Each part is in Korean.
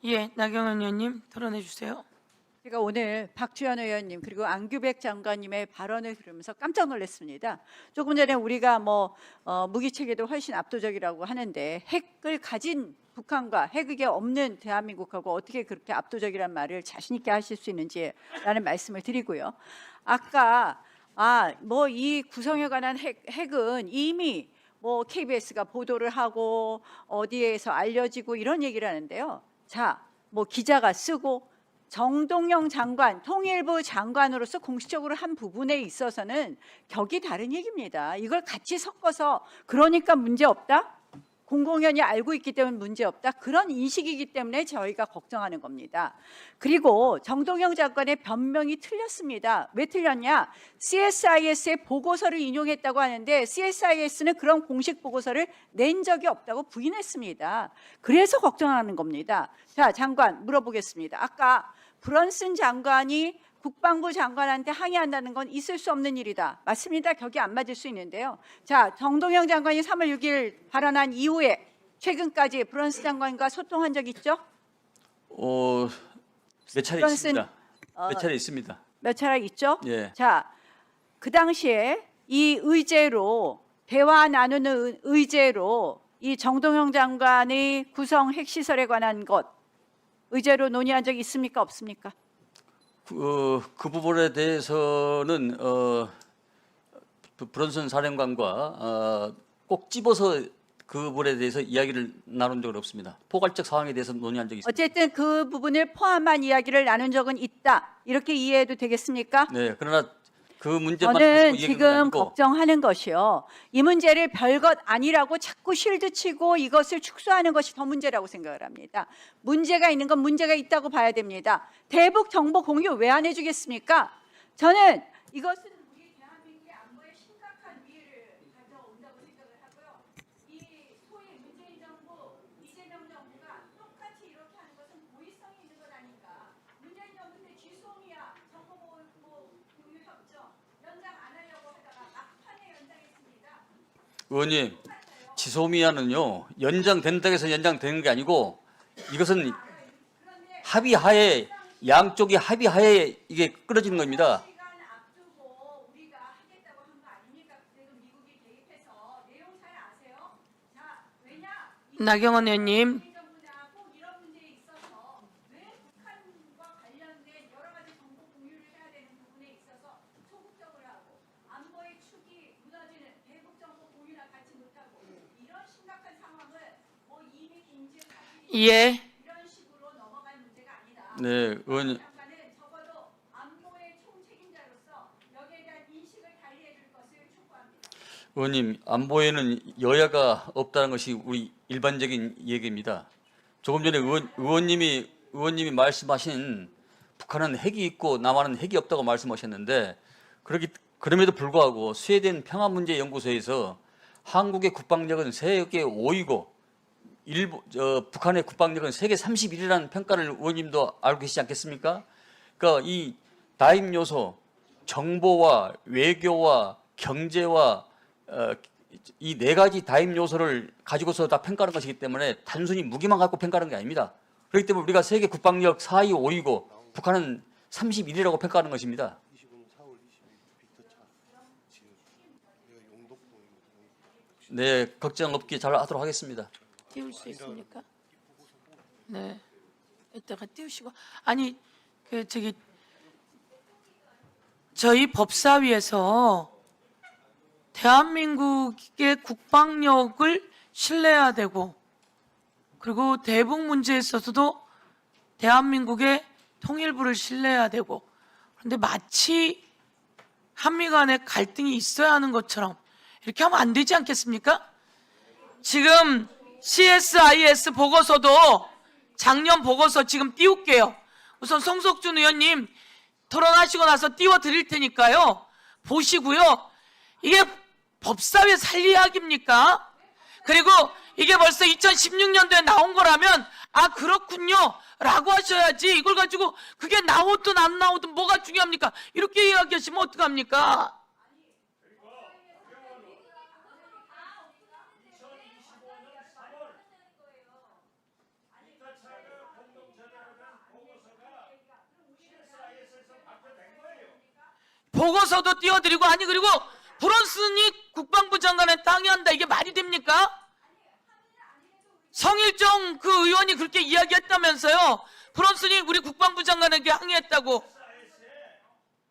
예, 나경원 의원님 토론해 주세요. 제가 오늘 박주현 의원님 그리고 안규백 장관님의 발언을 들으면서 깜짝 놀랐습니다. 조금 전에 우리가 무기 체계도 훨씬 압도적이라고 하는데 핵을 가진 북한과 핵이 없는 대한민국하고 어떻게 그렇게 압도적이란 말을 자신 있게 하실 수 있는지라는 말씀을 드리고요. 아까 이 구성에 관한 핵은 이미 KBS가 보도를 하고 어디에서 알려지고 이런 얘기를 하는데요. 자, 기자가 쓰고 정동영 장관, 통일부 장관으로서 공식적으로 한 부분에 있어서는 격이 다른 얘기입니다. 이걸 같이 섞어서 그러니까 문제 없다? 공공연히 알고 있기 때문에 문제 없다? 그런 인식이기 때문에 저희가 걱정하는 겁니다. 그리고 정동영 장관의 변명이 틀렸습니다. 왜 틀렸냐? CSIS의 보고서를 인용했다고 하는데 CSIS는 그런 공식 보고서를 낸 적이 없다고 부인했습니다. 그래서 걱정하는 겁니다. 자, 장관 물어보겠습니다. 아까 브런슨 장관이 국방부 장관한테 항의한다는 건 있을 수 없는 일이다. 맞습니다. 격이 안 맞을 수 있는데요. 자, 정동영 장관이 3월 6일 발언한 이후에 최근까지 브런슨 장관과 소통한 적 있죠? 몇 차례 브런슨, 있습니다. 몇 차례 있습니다. 몇 차례 있죠? 예. 자, 그 당시에 이 의제로 대화 나누는 의제로 이 정동영 장관의 구성 핵시설에 관한 것 의제로 논의한 적 있습니까? 없습니까? 그 부분에 대해서는 브런슨 사령관과 꼭 집어서 그 부분에 대해서 이야기를 나눈 적은 없습니다. 포괄적 상황에 대해서 논의한 적이 있습니다. 어쨌든 그 부분을 포함한 이야기를 나눈 적은 있다. 이렇게 이해해도 되겠습니까? 네, 그러나 그 문제만 저는 가지고 얘기하는 건 지금 아니고 걱정하는 것이요. 이 문제를 별것 아니라고 자꾸 실드치고 이것을 축소하는 것이 더 문제라고 생각을 합니다. 문제가 있는 건 문제가 있다고 봐야 됩니다. 대북 정보 공유 왜 안 해주겠습니까? 저는 이것은 우리 대한민국의 안보에 심각한 위해를 가져온다고 생각을 하고요. 이 소위 문재인 정부, 이재명 정부가 똑같이 이렇게 하는 것은 고의성이 있는 것 아닌가. 문재인 정부는 쥐소미야 정보 공유 협정 연장 안 하려고 하다가 막판에 연장했습니다. 의원님, 지소미아는요 연장된다고 해서 연장되는 게 아니고 이것은 합의하에 양쪽이 합의하에 이게 끌어지는 겁니다. 시간 앞두고 우리가 하겠다고 한 거 아닙니까? 그래도 미국이 개입해서 내용 잘 아세요? 자, 왜냐? 나경원 의원님, 정부나 꼭 이런 문제에 있어서 왜 북한과 관련된 여러 가지 정보 공유를 해야 되는 부분에 있어서 소극적으로 하고 안보의 축이 무너지는 대북 정보 공유나 같이 못하고 이런 심각한 상황을 이미 인지를 예, 이런 식으로 넘어갈 문제가 아니다. 네, 의원님. 장관은 적어도 안보의 총책임자로서 여기에 대한 인식을 달리해 줄 것을 촉구합니다. 의원님, 안보에는 여야가 없다는 것이 우리 일반적인 얘기입니다. 조금 전에 의원님이 말씀하신 북한은 핵이 있고 남한은 핵이 없다고 말씀하셨는데 그럼에도 불구하고 스웨덴 평화문제연구소에서 한국의 국방력은 세계 5위고 북한의 국방력은 세계 31위라는 평가를 의원님도 알고 계시지 않겠습니까? 그러니까 이 다임 요소, 정보와 외교와 경제와 이 네 가지 다임 요소를 가지고서 다 평가하는 것이기 때문에 단순히 무기만 갖고 평가하는 게 아닙니다. 그렇기 때문에 우리가 세계 국방력 4위, 5위고 북한은 31위라고 평가하는 것입니다. 네, 걱정 없게 잘 하도록 하겠습니다. 띄울 수 있습니까? 네, 이따가 띄우시고 아니 저희 법사위에서 대한민국의 국방력을 신뢰해야 되고 그리고 대북 문제에 있어서도 대한민국의 통일부를 신뢰해야 되고 그런데 마치 한미 간에 갈등이 있어야 하는 것처럼 이렇게 하면 안 되지 않겠습니까? 지금 CSIS 보고서도 작년 보고서 지금 띄울게요. 우선 송석준 의원님 토론하시고 나서 띄워드릴 테니까요. 보시고요. 이게 법사위에 살 이야기입니까? 그리고 이게 벌써 2016년도에 나온 거라면 그렇군요 라고 하셔야지 이걸 가지고 그게 나오든 안 나오든 뭐가 중요합니까? 이렇게 이야기하시면 어떡합니까? 보고서도 띄워드리고, 아니 그리고 브론슨이 국방부 장관한테 항의한다, 이게 말이 됩니까? 성일종 그 의원이 그렇게 이야기했다면서요. 브론슨이 우리 국방부 장관에게 항의했다고.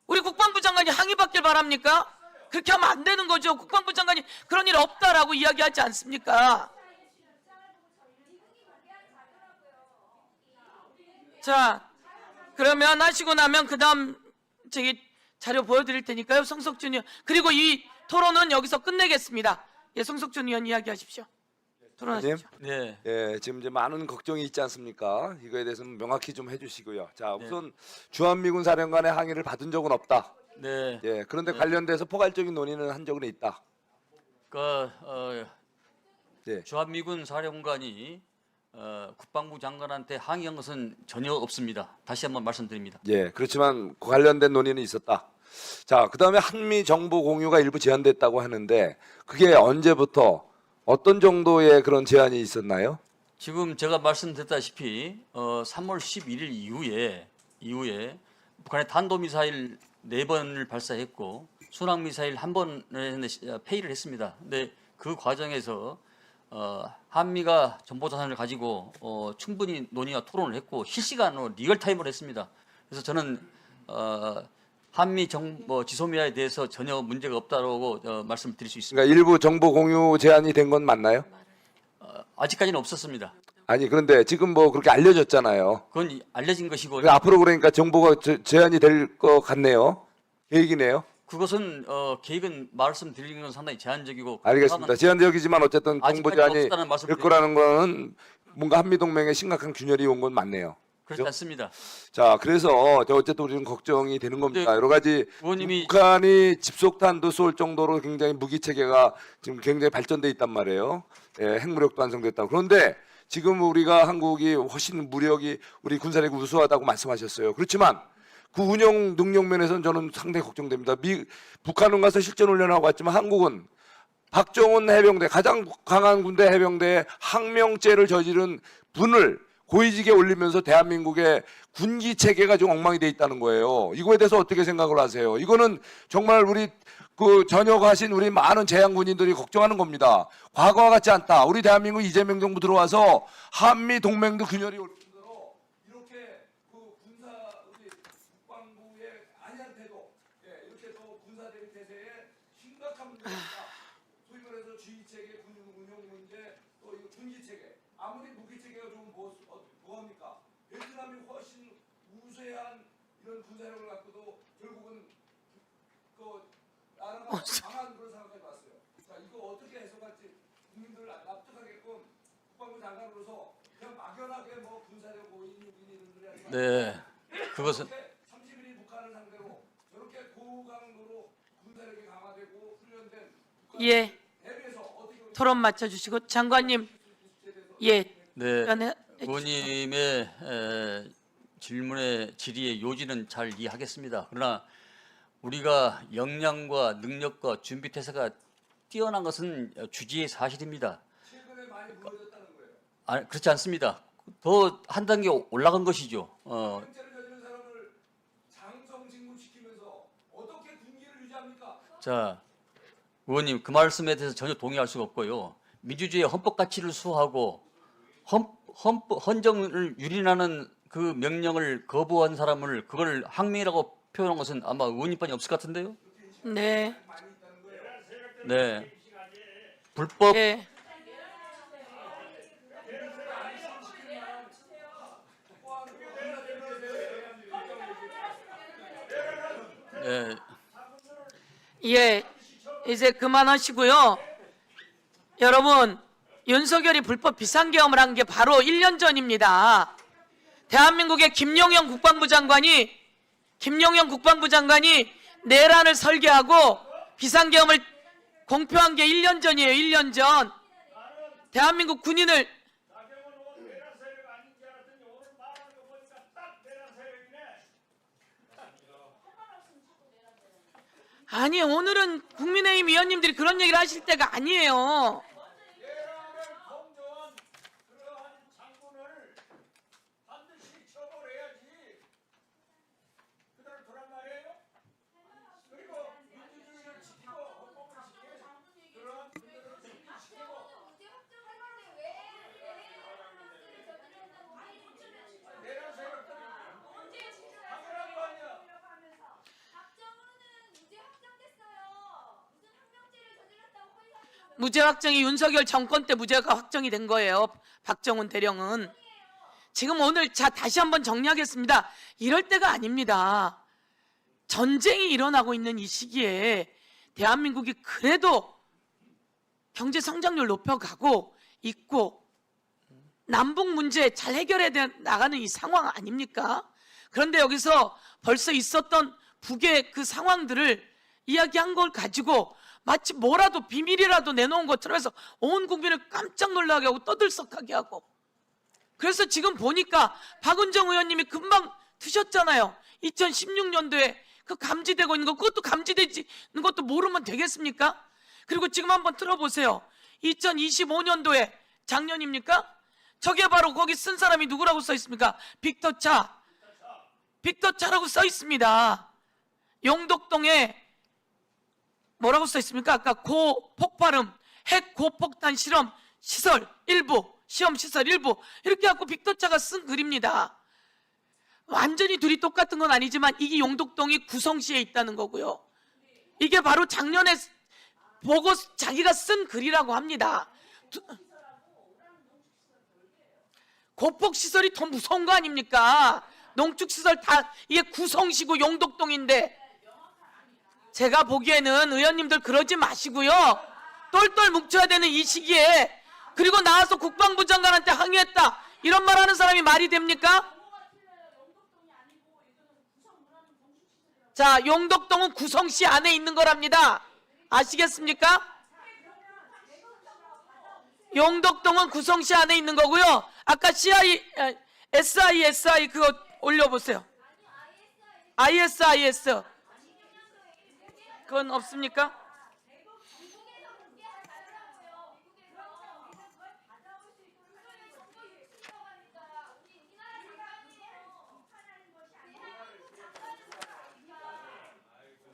우리 국방부 장관이 항의받길 바랍니까? 그렇게 하면 안 되는 거죠. 국방부 장관이 그런 일 없다라고 이야기하지 않습니까? 자, 그러면 하시고 나면 그 다음 저기 자료 보여드릴 테니까요. 성석준 의원. 그리고 이 토론은 여기서 끝내겠습니다. 예, 성석준 의원 이야기하십시오. 토론하십시오. 네. 예, 지금 이제 많은 걱정이 있지 않습니까? 이거에 대해서는 명확히 좀 해주시고요. 자, 우선 주한미군 사령관의 항의를 받은 적은 없다. 네. 예, 그런데 관련돼서 포괄적인 논의는 한 적은 있다. 예. 주한미군 사령관이 국방부 장관한테 항의한 것은 전혀 없습니다. 다시 한번 말씀드립니다. 예, 그렇지만 그 관련된 논의는 있었다. 자, 그다음에 한미 정보 공유가 일부 제한됐다고 하는데 그게 언제부터 어떤 정도의 그런 제한이 있었나요? 지금 제가 말씀드렸다시피 3월 11일 이후에 북한의 탄도미사일 4번을 발사했고 순항미사일 1번을 폐기를 했습니다. 근데 그 과정에서 한미가 정보자산을 가지고 충분히 논의와 토론을 했고 실시간으로 리얼타임으로 했습니다. 그래서 저는 한미 정보 지소미아에 대해서 전혀 문제가 없다고 말씀드릴 수 있습니다. 그러니까 일부 정보 공유 제한이 된 건 맞나요? 아직까지는 없었습니다. 아니, 그런데 지금 뭐 그렇게 알려졌잖아요. 그건 알려진 것이고 그러니까 앞으로 그러니까 정보가 제한이 될 것 같네요. 계획이네요. 그것은 계획은 말씀드리는 건 상당히 제한적이고 알겠습니다. 제한적이지만 어쨌든 정보 아직까지 제한이 없다는 말씀 될 거라는 거는 뭔가 한미 동맹에 심각한 균열이 온 건 맞네요. 그렇지 않습니다. 자, 그래서 어쨌든 우리는 걱정이 되는 겁니다. 네, 여러 가지 의원님이 북한이 집속탄도 쏠 정도로 굉장히 무기 체계가 지금 굉장히 발전돼 있단 말이에요. 예, 핵무력도 완성됐다고. 그런데 지금 우리가 한국이 훨씬 무력이 우리 군사력이 우수하다고 말씀하셨어요. 그렇지만 그 운영 능력 면에서는 저는 상당히 걱정됩니다. 북한은 가서 실전 훈련하고 왔지만 한국은 박정훈 해병대 가장 강한 군대 해병대에 항명죄를 저지른 분을 고위직에 올리면서 대한민국의 군기 체계가 좀 엉망이 돼 있다는 거예요. 이거에 대해서 어떻게 생각을 하세요? 이거는 정말 우리 그 전역하신 우리 많은 재향 군인들이 걱정하는 겁니다. 과거와 같지 않다. 우리 대한민국 이재명 정부 들어와서 한미 동맹도 균열이 올 뿐더러 이렇게 그 군사 우리 국방부의 아니한테도 이렇게 또 군사적인 태세에 심각한 문제가 있다. 소위 말해서 주의 체계, 군용 운용 문제, 또 이 군기 체계. 아무리 무기 체계가 좀 뭐합니까? 베트남이 훨씬 우세한 이런 군사력을 갖고도 결국은 그 나라가 강한 그런 상황까지 왔어요. 자, 이거 어떻게 해석할지 국민들 납득하게끔 국방부 장관으로서 그냥 막연하게 뭐 군사력 5인, 6인 이런 소리 하지 말고 네, 그것은 30일이 북한을 상대로 저렇게 고강도로 군사력이 강화되고 훈련된 예, 대비해서 어떻게 토론 맞춰주시고 장관님, 예, 네, 답변해 의원님의 질문의 질의의 요지는 잘 이해하겠습니다. 그러나 우리가 역량과 능력과 준비 태세가 뛰어난 것은 주지의 사실입니다. 최근에 많이 보여줬다는 거예요. 그렇지 않습니다. 더 한 단계 올라간 것이죠. 행체를 저지른 사람을 장성 진급시키면서 어떻게 군기를 유지합니까? 자, 의원님 그 말씀에 대해서 전혀 동의할 수가 없고요. 민주주의의 헌법 가치를 수호하고 헌정을 유린하는 그 명령을 거부한 사람을 그걸 항명이라고 표현한 것은 아마 의원님뿐이 없을 것 같은데요. 네, 네, 불법 예, 네, 예, 이제 그만하시고요. 여러분, 윤석열이 불법 비상계엄을 한 게 바로 1년 전입니다. 대한민국의 김용현 국방부 장관이 내란을 설계하고 비상계엄을 공표한 게 1년 전이에요. 1년 전. 대한민국 군인을 아니, 오늘은 국민의힘 위원님들이 그런 얘기를 하실 때가 아니에요. 무죄 확정이 윤석열 정권 때 무죄가 확정이 된 거예요. 박정훈 대령은. 지금 오늘 다시 한번 정리하겠습니다. 이럴 때가 아닙니다. 전쟁이 일어나고 있는 이 시기에 대한민국이 그래도 경제 성장률 높여가고 있고 남북 문제 잘 해결해 나가는 이 상황 아닙니까? 그런데 여기서 벌써 있었던 북의 그 상황들을 이야기한 걸 가지고 마치 뭐라도 비밀이라도 내놓은 것처럼 해서 온 국민을 깜짝 놀라게 하고 떠들썩하게 하고, 그래서 지금 보니까 박은정 의원님이 금방 드셨잖아요. 2016년도에 그 감지되고 있는 거, 그것도 감지되지 있는 것도 모르면 되겠습니까? 그리고 지금 한번 들어보세요. 2025년도에 작년입니까? 저게 바로 거기 쓴 사람이 누구라고 써 있습니까? 빅터차. 빅터차라고 써 있습니다. 용덕동에 뭐라고 써 있습니까? 아까 고폭발음 핵 고폭탄 실험 시설 일부, 시험 시설 일부, 이렇게 갖고 빅터차가 쓴 글입니다. 완전히 둘이 똑같은 건 아니지만 이게 용덕동이 구성시에 있다는 거고요. 이게 바로 작년에 보고 자기가 쓴 글이라고 합니다. 고폭시설이 더 무서운 거 아닙니까? 농축시설 다 이게 구성시고 용덕동인데, 제가 보기에는 의원님들 그러지 마시고요. 똘똘 뭉쳐야 되는 이 시기에, 그리고 나와서 국방부 장관한테 항의했다 이런 말 하는 사람이 말이 됩니까? 자, 용덕동은 구성시 안에 있는 거랍니다. 아시겠습니까? 용덕동은 구성시 안에 있는 거고요. 아까 SI 그거 올려보세요. IS 그건 없습니까?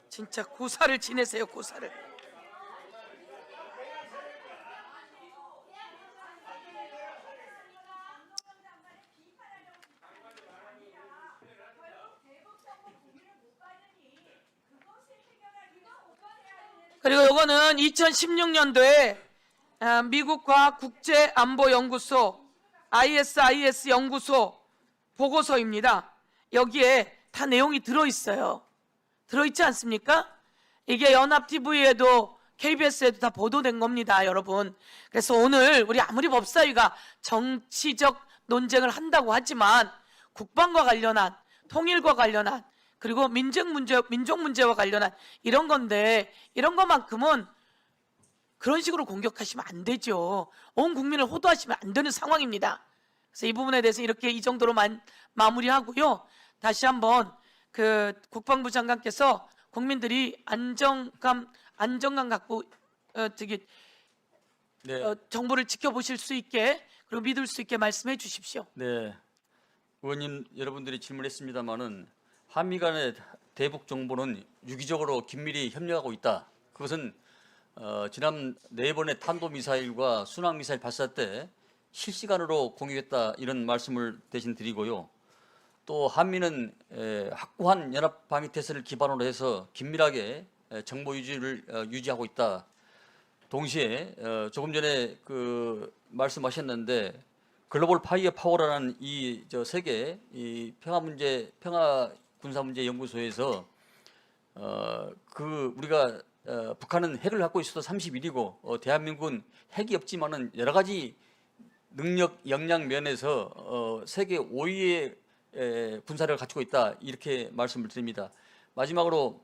진짜 고사를 지내세요, 고사를. 그리고 요거는 2016년도에 미국 과학국제안보연구소 ISIS 연구소 보고서입니다. 여기에 다 내용이 들어있어요. 들어있지 않습니까? 이게 연합TV에도 KBS에도 다 보도된 겁니다, 여러분. 그래서 오늘 우리 아무리 법사위가 정치적 논쟁을 한다고 하지만 국방과 관련한, 통일과 관련한, 그리고 민족 문제와 관련한 이런 건데, 이런 것만큼은 그런 식으로 공격하시면 안 되죠. 온 국민을 호도하시면 안 되는 상황입니다. 그래서 이 부분에 대해서 이렇게 이 정도로 마무리하고요. 다시 한번 그 국방부 장관께서 국민들이 안정감 갖고 정부를 지켜보실 수 있게, 그리고 믿을 수 있게 말씀해 주십시오. 네, 의원님 여러분들이 질문했습니다마는 한미 간의 대북 정보는 유기적으로 긴밀히 협력하고 있다. 그것은 지난 4번의 탄도미사일과 순항미사일 발사 때 실시간으로 공유했다, 이런 말씀을 대신 드리고요. 또 한미는 확고한 연합 방위 태세를 기반으로 해서 긴밀하게 정보 유지를 유지하고 있다. 동시에 조금 전에 그 말씀하셨는데 글로벌 파이어 파워라는 이 세계 이 평화 군사 문제 연구소에서 우리가 북한은 핵을 갖고 있어도 31이고 대한민국은 핵이 없지만은 여러 가지 능력 역량 면에서 세계 5위의 군사력을 갖추고 있다, 이렇게 말씀을 드립니다. 마지막으로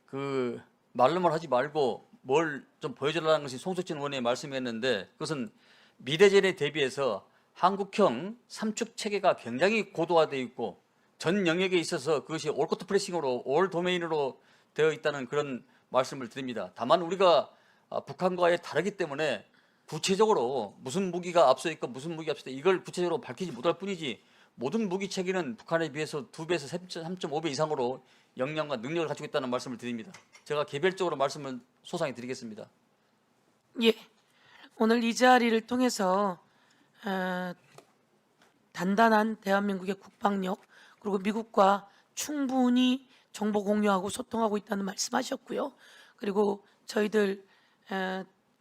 그 말로만 하지 말고 뭘 좀 보여달라는 것이 송석진 의원의 말씀이었는데, 그것은 미래전에 대비해서 한국형 삼축 체계가 굉장히 고도화되어 있고 전 영역에 있어서 그것이 올코트 프레싱으로 올 도메인으로 되어 있다는 그런 말씀을 드립니다. 다만 우리가 북한과의 다르기 때문에 구체적으로 무슨 무기가 앞서 있고 무슨 무기가 앞서 있다, 이걸 구체적으로 밝히지 못할 뿐이지 모든 무기 체계는 북한에 비해서 2배에서 3.5배 이상으로 역량과 능력을 가지고 있다는 말씀을 드립니다. 제가 개별적으로 말씀을 소상히 드리겠습니다. 예, 오늘 이 자리를 통해서 단단한 대한민국의 국방력, 그리고 미국과 충분히 정보 공유하고 소통하고 있다는 말씀하셨고요. 그리고 저희들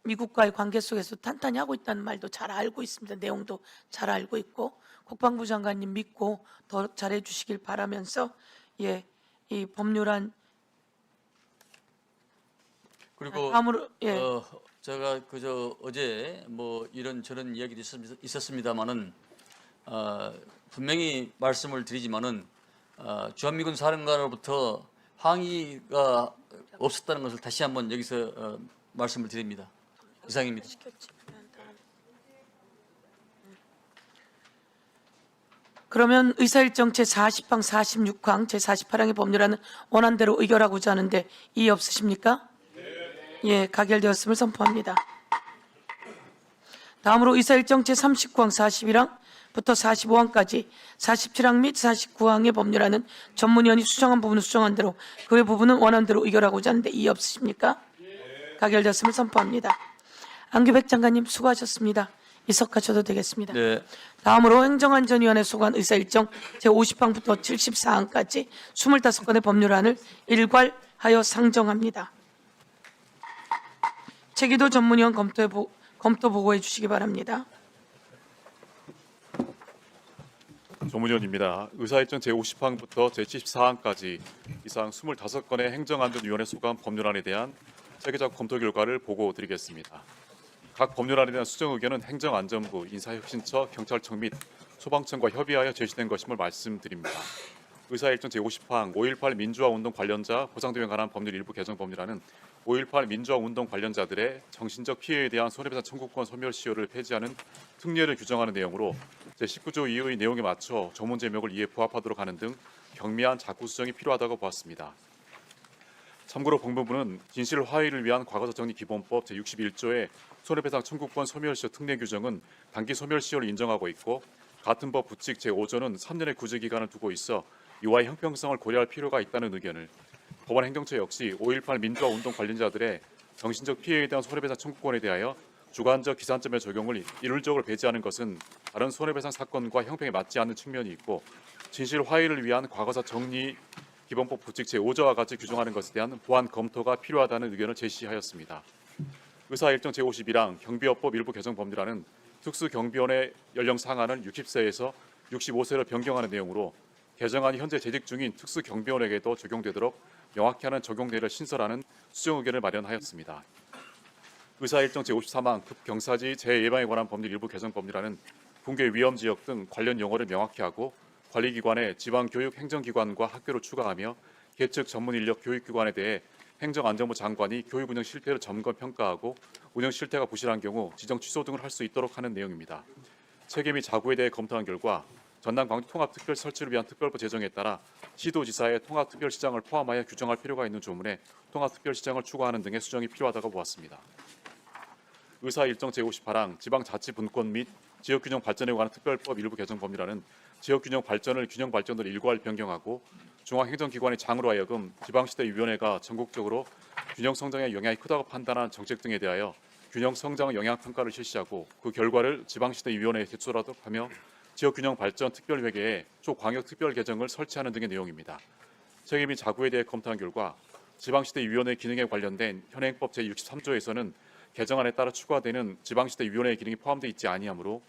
미국과의 관계 속에서 탄탄히 하고 있다는 말도 잘 알고 있습니다. 내용도 잘 알고 있고 국방부 장관님 믿고 더 잘해 주시길 바라면서 예, 이 법률안 그리고 다음으로 예. 제가 그저 어제 뭐 이런 저런 이야기도 있었습니다만은 분명히 말씀을 드리지만은 주한미군 사령관으로부터 항의가 없었다는 것을 다시 한번 여기서 말씀을 드립니다. 이상입니다. 그러면 의사일정 제40항, 46항, 제48항의 법률안은 원안대로 의결하고자 하는데 이의 없으십니까? 예, 가결되었음을 선포합니다. 다음으로 의사일정 제39항, 41항부터 45항까지 47항 및 49항의 법률안은 전문위원이 수정한 부분은 수정한 대로 그 외 부분은 원안대로 의결하고자 하는데 이의 없으십니까? 가결되었음을 선포합니다. 안규백 장관님 수고하셨습니다. 이석하셔도 되겠습니다. 네. 다음으로 행정안전위원회 소관 의사일정 제50항부터 74항까지 25건의 법률안을 일괄하여 상정합니다. 최기도 전문위원 검토 보고해 주시기 바랍니다. 조문위원입니다. 의사일정 제50항부터 제74항까지 이상 25건의 행정안전위원회 소관 법률안에 대한 체계적 검토 결과를 보고 드리겠습니다. 각 법률안에 대한 수정 의견은 행정안전부, 인사혁신처, 경찰청 및 소방청과 협의하여 제시된 것임을 말씀드립니다. 의사일정 제50항 5.18 민주화운동 관련자 보상등에 관한 법률 일부 개정 법률안은 5.18 민주화운동 관련자들의 정신적 피해에 대한 손해배상 청구권 소멸시효를 폐지하는 특례를 규정하는 내용으로 제19조 2의 내용에 맞춰 조문 제목을 이에 부합하도록 하는 등 경미한 자구 수정이 필요하다고 보았습니다. 참고로 법무부는 진실 화해를 위한 과거사 정리 기본법 제61조의 손해배상 청구권 소멸시효 특례 규정은 단기 소멸시효를 인정하고 있고 같은 법 부칙 제5조는 3년의 구제 기간을 두고 있어 이와의 형평성을 고려할 필요가 있다는 의견을, 법원 행정처 역시 5.18 민주화 운동 관련자들의 정신적 피해에 대한 손해배상 청구권에 대하여 주관적 기산점의 적용을 일률적으로 배제하는 것은 다른 손해배상 사건과 형평에 맞지 않는 측면이 있고 진실 화해를 위한 과거사 정리 기본법 부칙 제5조와 같이 규정하는 것에 대한 보완 검토가 필요하다는 의견을 제시하였습니다. 의사일정 제51항 경비업법 일부 개정 법률안은 특수경비원의 연령 상한을 60세에서 65세로 변경하는 내용으로 개정안이 현재 재직 중인 특수경비원에게도 적용되도록 명확히 하는 적용례를 신설하는 수정 의견을 마련하였습니다. 의사일정 제53항 급경사지 재예방에 관한 법률 일부 개정 법률안은 붕괴 위험지역 등 관련 용어를 명확히 하고 관리기관에 지방교육 행정기관과 학교를 추가하며 계측 전문인력 교육기관에 대해 행정안전부 장관이 교육 운영 실태를 점검 평가하고 운영 실태가 부실한 경우 지정 취소 등을 할 수 있도록 하는 내용입니다. 체계 및 자구에 대해 검토한 결과 전남 광주 통합특별 설치를 위한 특별법 제정에 따라 시도지사의 통합특별시장을 포함하여 규정할 필요가 있는 조문에 통합특별시장을 추가하는 등의 수정이 필요하다고 보았습니다. 의사일정 제58항 지방자치분권 및 지역균형 발전에 관한 특별법 일부 개정 법률안은 지역균형 발전을 균형 발전으로 일괄 변경하고 중앙행정기관의 장으로 하여금 지방시대위원회가 전국적으로 균형 성장에 영향이 크다고 판단한 정책 등에 대하여 균형 성장 영향 평가를 실시하고 그 결과를 지방시대위원회에 제출하도록 하며 지역균형 발전 특별회계에 초광역 특별 개정을 설치하는 등의 내용입니다. 책임 및 자구에 대해 검토한 결과 지방시대위원회 기능에 관련된 현행법 제63조에서는 개정안에 따라 추가되는 지방시대위원회 기능이 포함되어 있지 아니하므로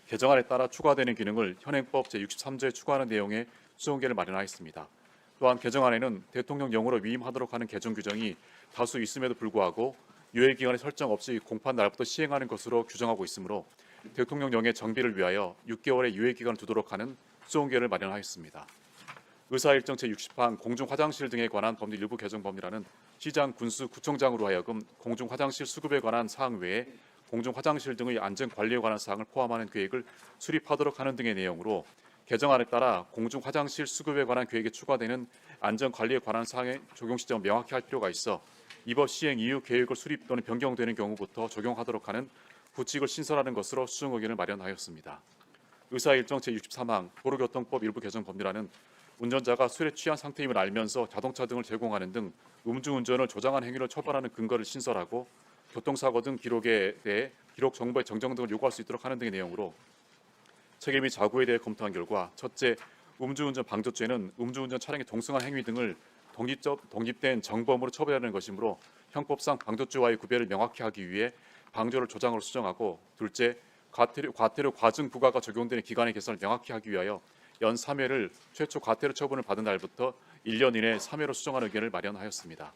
개정안에 따라 추가되는 기능을 현행법 제63조에 추가하는 내용의 수정계를 마련하였습니다. 또한 개정안에는 대통령령으로 위임하도록 하는 개정 규정이 다수 있음에도 불구하고 유예기간의 설정 없이 공판 날부터 시행하는 것으로 규정하고 있으므로 대통령령의 정비를 위하여 6개월의 유예기간을 두도록 하는 수정계를 마련하였습니다. 의사일정 제60항 공중화장실 등에 관한 법률 일부 개정 법률안은 시장, 군수, 구청장으로 하여금 공중화장실 수급에 관한 사항 외에 공중화장실 등의 안전관리에 관한 사항을 포함하는 계획을 수립하도록 하는 등의 내용으로 개정안에 따라 공중화장실 수급에 관한 계획에 추가되는 안전관리에 관한 사항의 적용 시점을 명확히 할 필요가 있어 이 법 시행 이후 계획을 수립 또는 변경되는 경우부터 적용하도록 하는 부칙을 신설하는 것으로 수정 의견을 마련하였습니다. 의사일정 제63항 도로교통법 일부 개정 법률안은 운전자가 술에 취한 상태임을 알면서 자동차 등을 제공하는 등 음주운전을 조장한 행위를 처벌하는 근거를 신설하고 교통사고 등 기록에 대해 기록 정보의 정정 등을 요구할 수 있도록 하는 등의 내용으로 책임 및 자구에 대해 검토한 결과 첫째, 음주운전 방조죄는 음주운전 차량의 동승한 행위 등을 독립된 정범으로 처벌하는 것이므로 형법상 방조죄와의 구별을 명확히 하기 위해 방조를 조장으로 수정하고, 둘째, 과태료 과증 부과가 적용되는 기간의 개선을 명확히 하기 위하여 연 3회를 최초 과태료 처분을 받은 날부터 1년 이내 3회로 수정하는 의견을 마련하였습니다.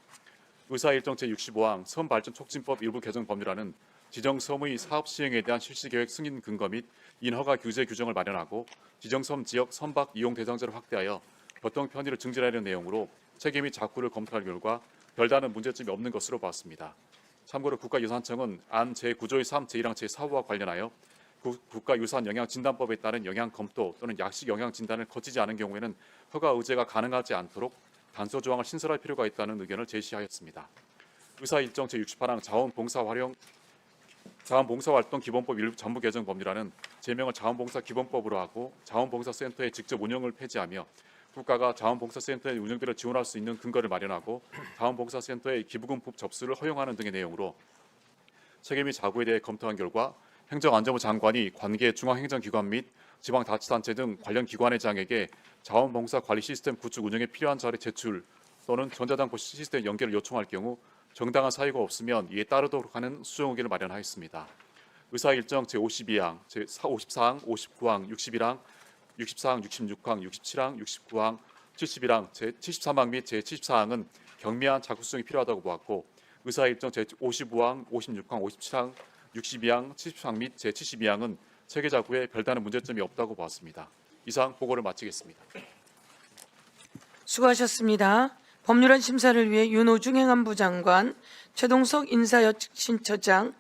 의사일정 제65항 섬발전촉진법 일부 개정 법률안은 지정섬의 사업 시행에 대한 실시계획 승인 근거 및 인허가 규제 규정을 마련하고, 지정섬 지역 선박 이용 대상자를 확대하여 교통 편의를 증진하려는 내용으로 체계 및 작구를 검토할 결과 별다른 문제점이 없는 것으로 보았습니다. 참고로 국가유산청은 안 제9조의 3, 제1항 제4호와 관련하여 국가유산영향진단법에 따른 영향 검토 또는 약식 영향 진단을 거치지 않은 경우에는 허가 의제가 가능하지 않도록 단서 조항을 신설할 필요가 있다는 의견을 제시하였습니다. 의사일정 제68항 자원봉사활동 기본법 일부 전부 개정 법률안은 제명을 자원봉사 기본법으로 하고 자원봉사센터의 직접 운영을 폐지하며 국가가 자원봉사센터의 운영비를 지원할 수 있는 근거를 마련하고 자원봉사센터의 기부금 접수를 허용하는 등의 내용으로 체계 및 자구에 대해 검토한 결과 행정안전부 장관이 관계 중앙행정기관 및 지방자치단체 등 관련 기관의 장에게 자원봉사 관리 시스템 구축 운영에 필요한 자료 제출 또는 전자담보 시스템 연결을 요청할 경우 정당한 사유가 없으면 이에 따르도록 하는 수정 의견을 마련하였습니다. 의사일정 제52항, 제54항, 59항, 61항, 64항, 66항, 67항, 69항, 71항, 제73항 및 제74항은 경미한 자구 수정이 필요하다고 보았고, 의사일정 제55항, 56항, 57항, 62항, 70항 및 제72항은 체계 자구에 별다른 문제점이 없다고 보았습니다. 이상 보고를 마치겠습니다. 수고하셨습니다. 법률안 심사를 위해 윤호중 행안부 장관, 최동석 인사혁신처장,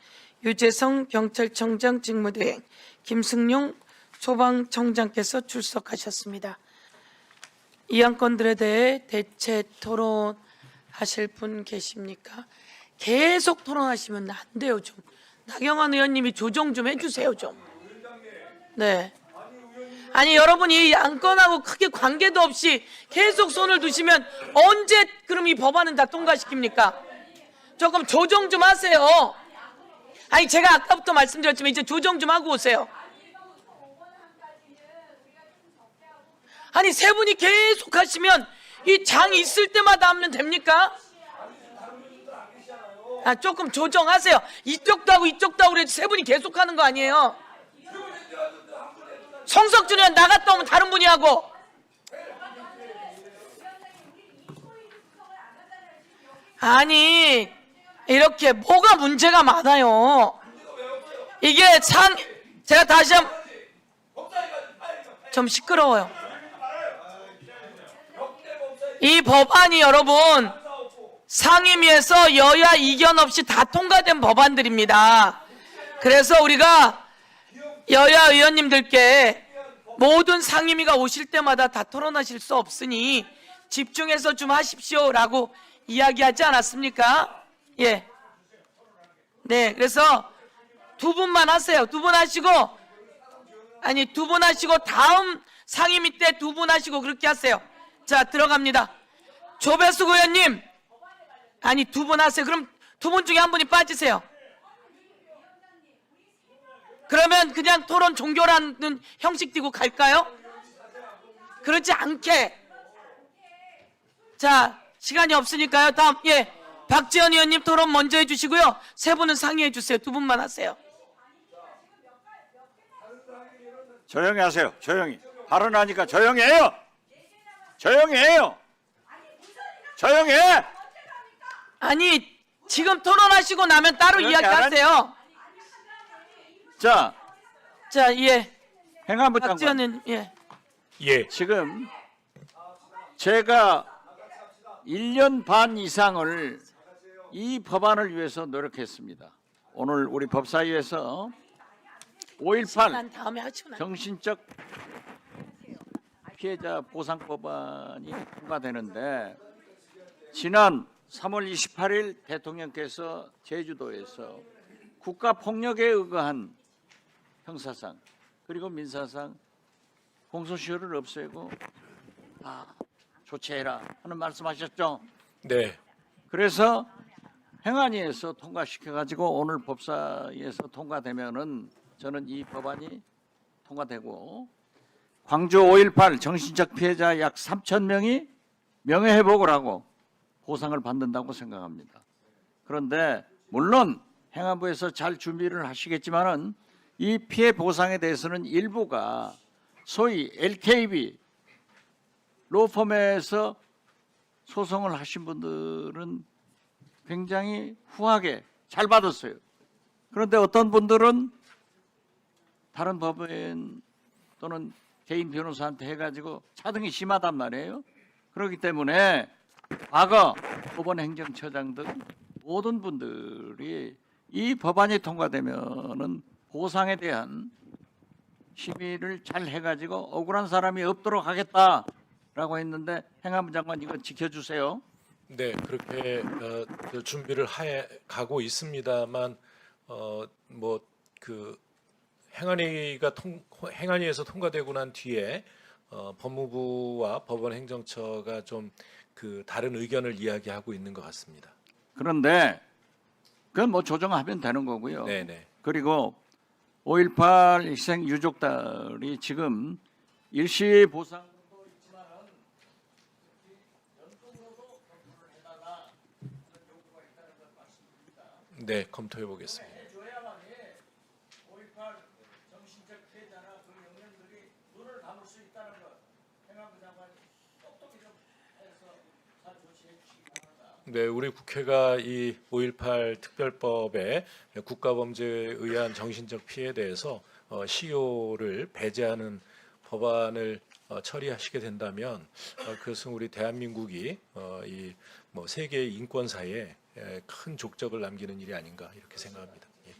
유재성 경찰청장 직무대행, 김승용 소방청장께서 출석하셨습니다. 이 안건들에 대해 대체 토론하실 분 계십니까? 계속 토론하시면 안 돼요. 좀 나경원 의원님이 조정 좀 해주세요. 좀. 네. 아니 여러분 이 안건하고 크게 관계도 없이 계속 손을 두시면 언제 그럼 이 법안은 다 통과시킵니까? 조금 조정 좀 하세요. 아니 제가 아까부터 말씀드렸지만 이제 조정 좀 하고 오세요. 아니 세 분이 계속 하시면 이 장 있을 때마다 하면 됩니까? 아 조금 조정하세요. 이쪽도 하고 이쪽도 하고 그래도 세 분이 계속 하는 거 아니에요? 성석준 의원 나갔다 오면 다른 분이 하고. 아니 이렇게 뭐가 문제가 많아요. 이게 제가 다시 좀 시끄러워요. 이 법안이 여러분 상임위에서 여야 이견 없이 다 통과된 법안들입니다. 그래서 우리가 여야 의원님들께 모든 상임위가 오실 때마다 다 토론하실 수 없으니 집중해서 좀 하십시오라고 이야기하지 않았습니까? 예. 네, 그래서 두 분만 하세요. 두 분 하시고, 아니 두 분 하시고 다음 상임위 때 두 분 하시고 그렇게 하세요. 자, 들어갑니다. 조배숙 의원님, 아니 두 분 하세요. 그럼 두 분 중에 한 분이 빠지세요. 그러면 그냥 토론 종결하는 형식 띠고 갈까요? 그렇지 않게. 자, 시간이 없으니까요. 다음, 예. 박지원 의원님 토론 먼저 해주시고요. 세 분은 상의해 주세요. 두 분만 하세요. 조용히 하세요. 조용히. 발언하니까 조용히 해요. 조용히 해요. 조용히 해. 아니, 지금 토론하시고 나면 따로 조용히 이야기하세요. 자, 예. 행안부 박지원 장관. 의원님, 예. 지금 제가 1년 반 이상을 이 법안을 위해서 노력했습니다. 오늘 우리 법사위에서 5.18 난 다음에 하시고 나. 정신적 피해자 보상 법안이 통과되는데, 지난 3월 28일 대통령께서 제주도에서 국가폭력에 의거한 형사상 그리고 민사상 공소시효를 없애고 조치해라 하는 말씀하셨죠? 네. 그래서 행안위에서 통과시켜가지고 오늘 법사위에서 통과되면은 저는 이 법안이 통과되고 광주 5.18 정신적 피해자 약 3,000명이 명예회복을 하고 보상을 받는다고 생각합니다. 그런데 물론 행안부에서 잘 준비를 하시겠지만은 이 피해 보상에 대해서는 일부가 소위 LKB 로펌에서 소송을 하신 분들은 굉장히 후하게 잘 받았어요. 그런데 어떤 분들은 다른 법인 또는 개인 변호사한테 해가지고 차등이 심하단 말이에요. 그렇기 때문에 과거 법원 행정처장 등 모든 분들이 이 법안이 통과되면은 보상에 대한 심의를 잘 해가지고 억울한 사람이 없도록 하겠다라고 했는데 행안부 장관 이거 지켜주세요. 네, 그렇게 준비를 해 가고 있습니다만 뭐 그 행안위에서 통과되고 난 뒤에 법무부와 법원행정처가 좀 그 다른 의견을 이야기하고 있는 것 같습니다. 그런데 그건 뭐 조정하면 되는 거고요. 네, 네. 그리고 5.18 희생 유족들이 지금 일시 보상 네, 검토해 보겠습니다. 네, 우리 국회가 이 5.18 특별법에 국가범죄에 의한 정신적 피해에 대해서 시효를 배제하는 법안을 처리하시게 된다면 그것은 우리 대한민국이 이 뭐 세계의 인권사에 큰 족적을 남기는 일이 아닌가 이렇게 생각합니다. 예.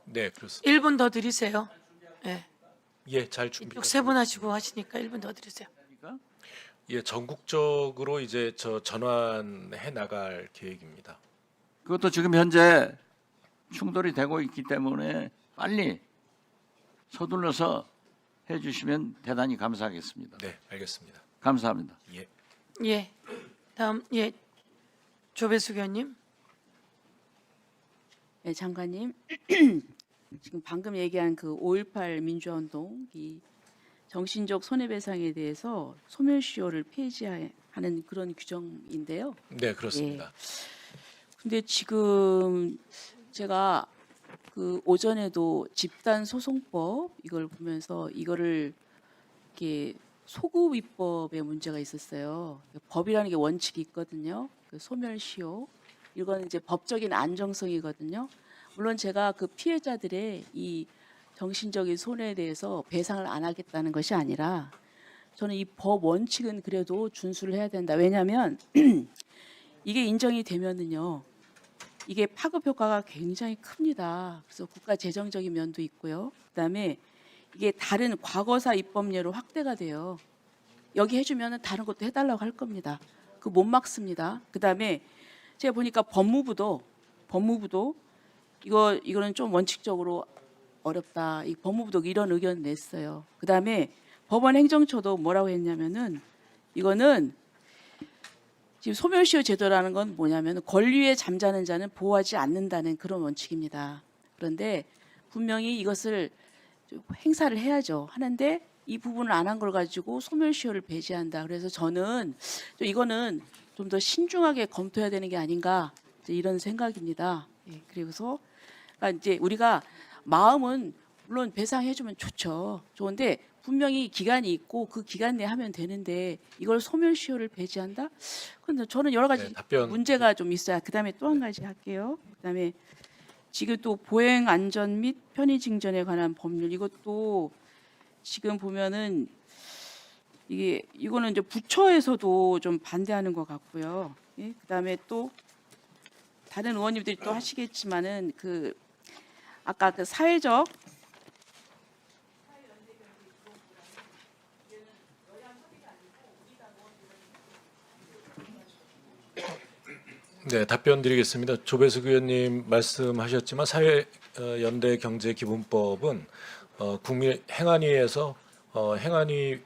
네, 그렇습니다. 1분 더 드리세요. 예. 예, 잘 준비. 세 분 하시고 하시니까 1분 더 드리세요. 예, 전국적으로 이제 전환해 나갈 계획입니다. 그것도 지금 현재 충돌이 되고 있기 때문에 빨리 서둘러서 해주시면 대단히 감사하겠습니다. 네, 알겠습니다. 감사합니다. 예. 예. 다음 조배수 의원님. 네, 장관님. 지금 방금 얘기한 그 5.18 민주화운동 이 정신적 손해배상에 대해서 소멸시효를 폐지하는 그런 규정인데요. 네, 그렇습니다. 근데 지금 제가 그 오전에도 집단 소송법 이걸 보면서 이거를 이렇게 소급 입법에 문제가 있었어요. 법이라는 게 원칙이 있거든요. 그 소멸시효 이건 이제 법적인 안정성이거든요. 물론 제가 그 피해자들의 이 정신적인 손해에 대해서 배상을 안 하겠다는 것이 아니라 저는 이 법 원칙은 그래도 준수를 해야 된다. 왜냐하면 이게 인정이 되면은요, 이게 파급 효과가 굉장히 큽니다. 그래서 국가 재정적인 면도 있고요. 그다음에 이게 다른 과거사 입법례로 확대가 돼요. 여기 해주면은 다른 것도 해달라고 할 겁니다. 그 못 막습니다. 그다음에 제가 보니까 법무부도 이거는 좀 원칙적으로 어렵다. 이 법무부도 이런 의견 냈어요. 그다음에 법원 행정처도 뭐라고 했냐면은 이거는 지금 소멸시효 제도라는 건 뭐냐면 권리에 잠자는 자는 보호하지 않는다는 그런 원칙입니다. 그런데 분명히 이것을 행사를 해야죠. 하는데 이 부분을 안 한 걸 가지고 소멸시효를 배제한다. 그래서 저는 이거는 좀 더 신중하게 검토해야 되는 게 아닌가 이런 생각입니다. 예, 그리고서 그러니까 이제 우리가 마음은 물론 배상해주면 좋은데 분명히 기간이 있고 그 기간 내에 하면 되는데 이걸 소멸시효를 배제한다? 근데 저는 여러 가지 네, 답변. 문제가 좀 있어요. 그다음에 또 한 가지 할게요. 그다음에 지금 또 보행 안전 및 편의 징전에 관한 법률 이것도 지금 보면은 이거는 이제 부처에서도 좀 반대하는 것 같고요. 예? 그다음에 또 다른 의원님들이 또 하시겠지만은 그 아까 그 사회적 네, 답변 드리겠습니다. 조배숙 의원님 말씀하셨지만 사회연대경제기본법은 국민 행안위에서 행안위의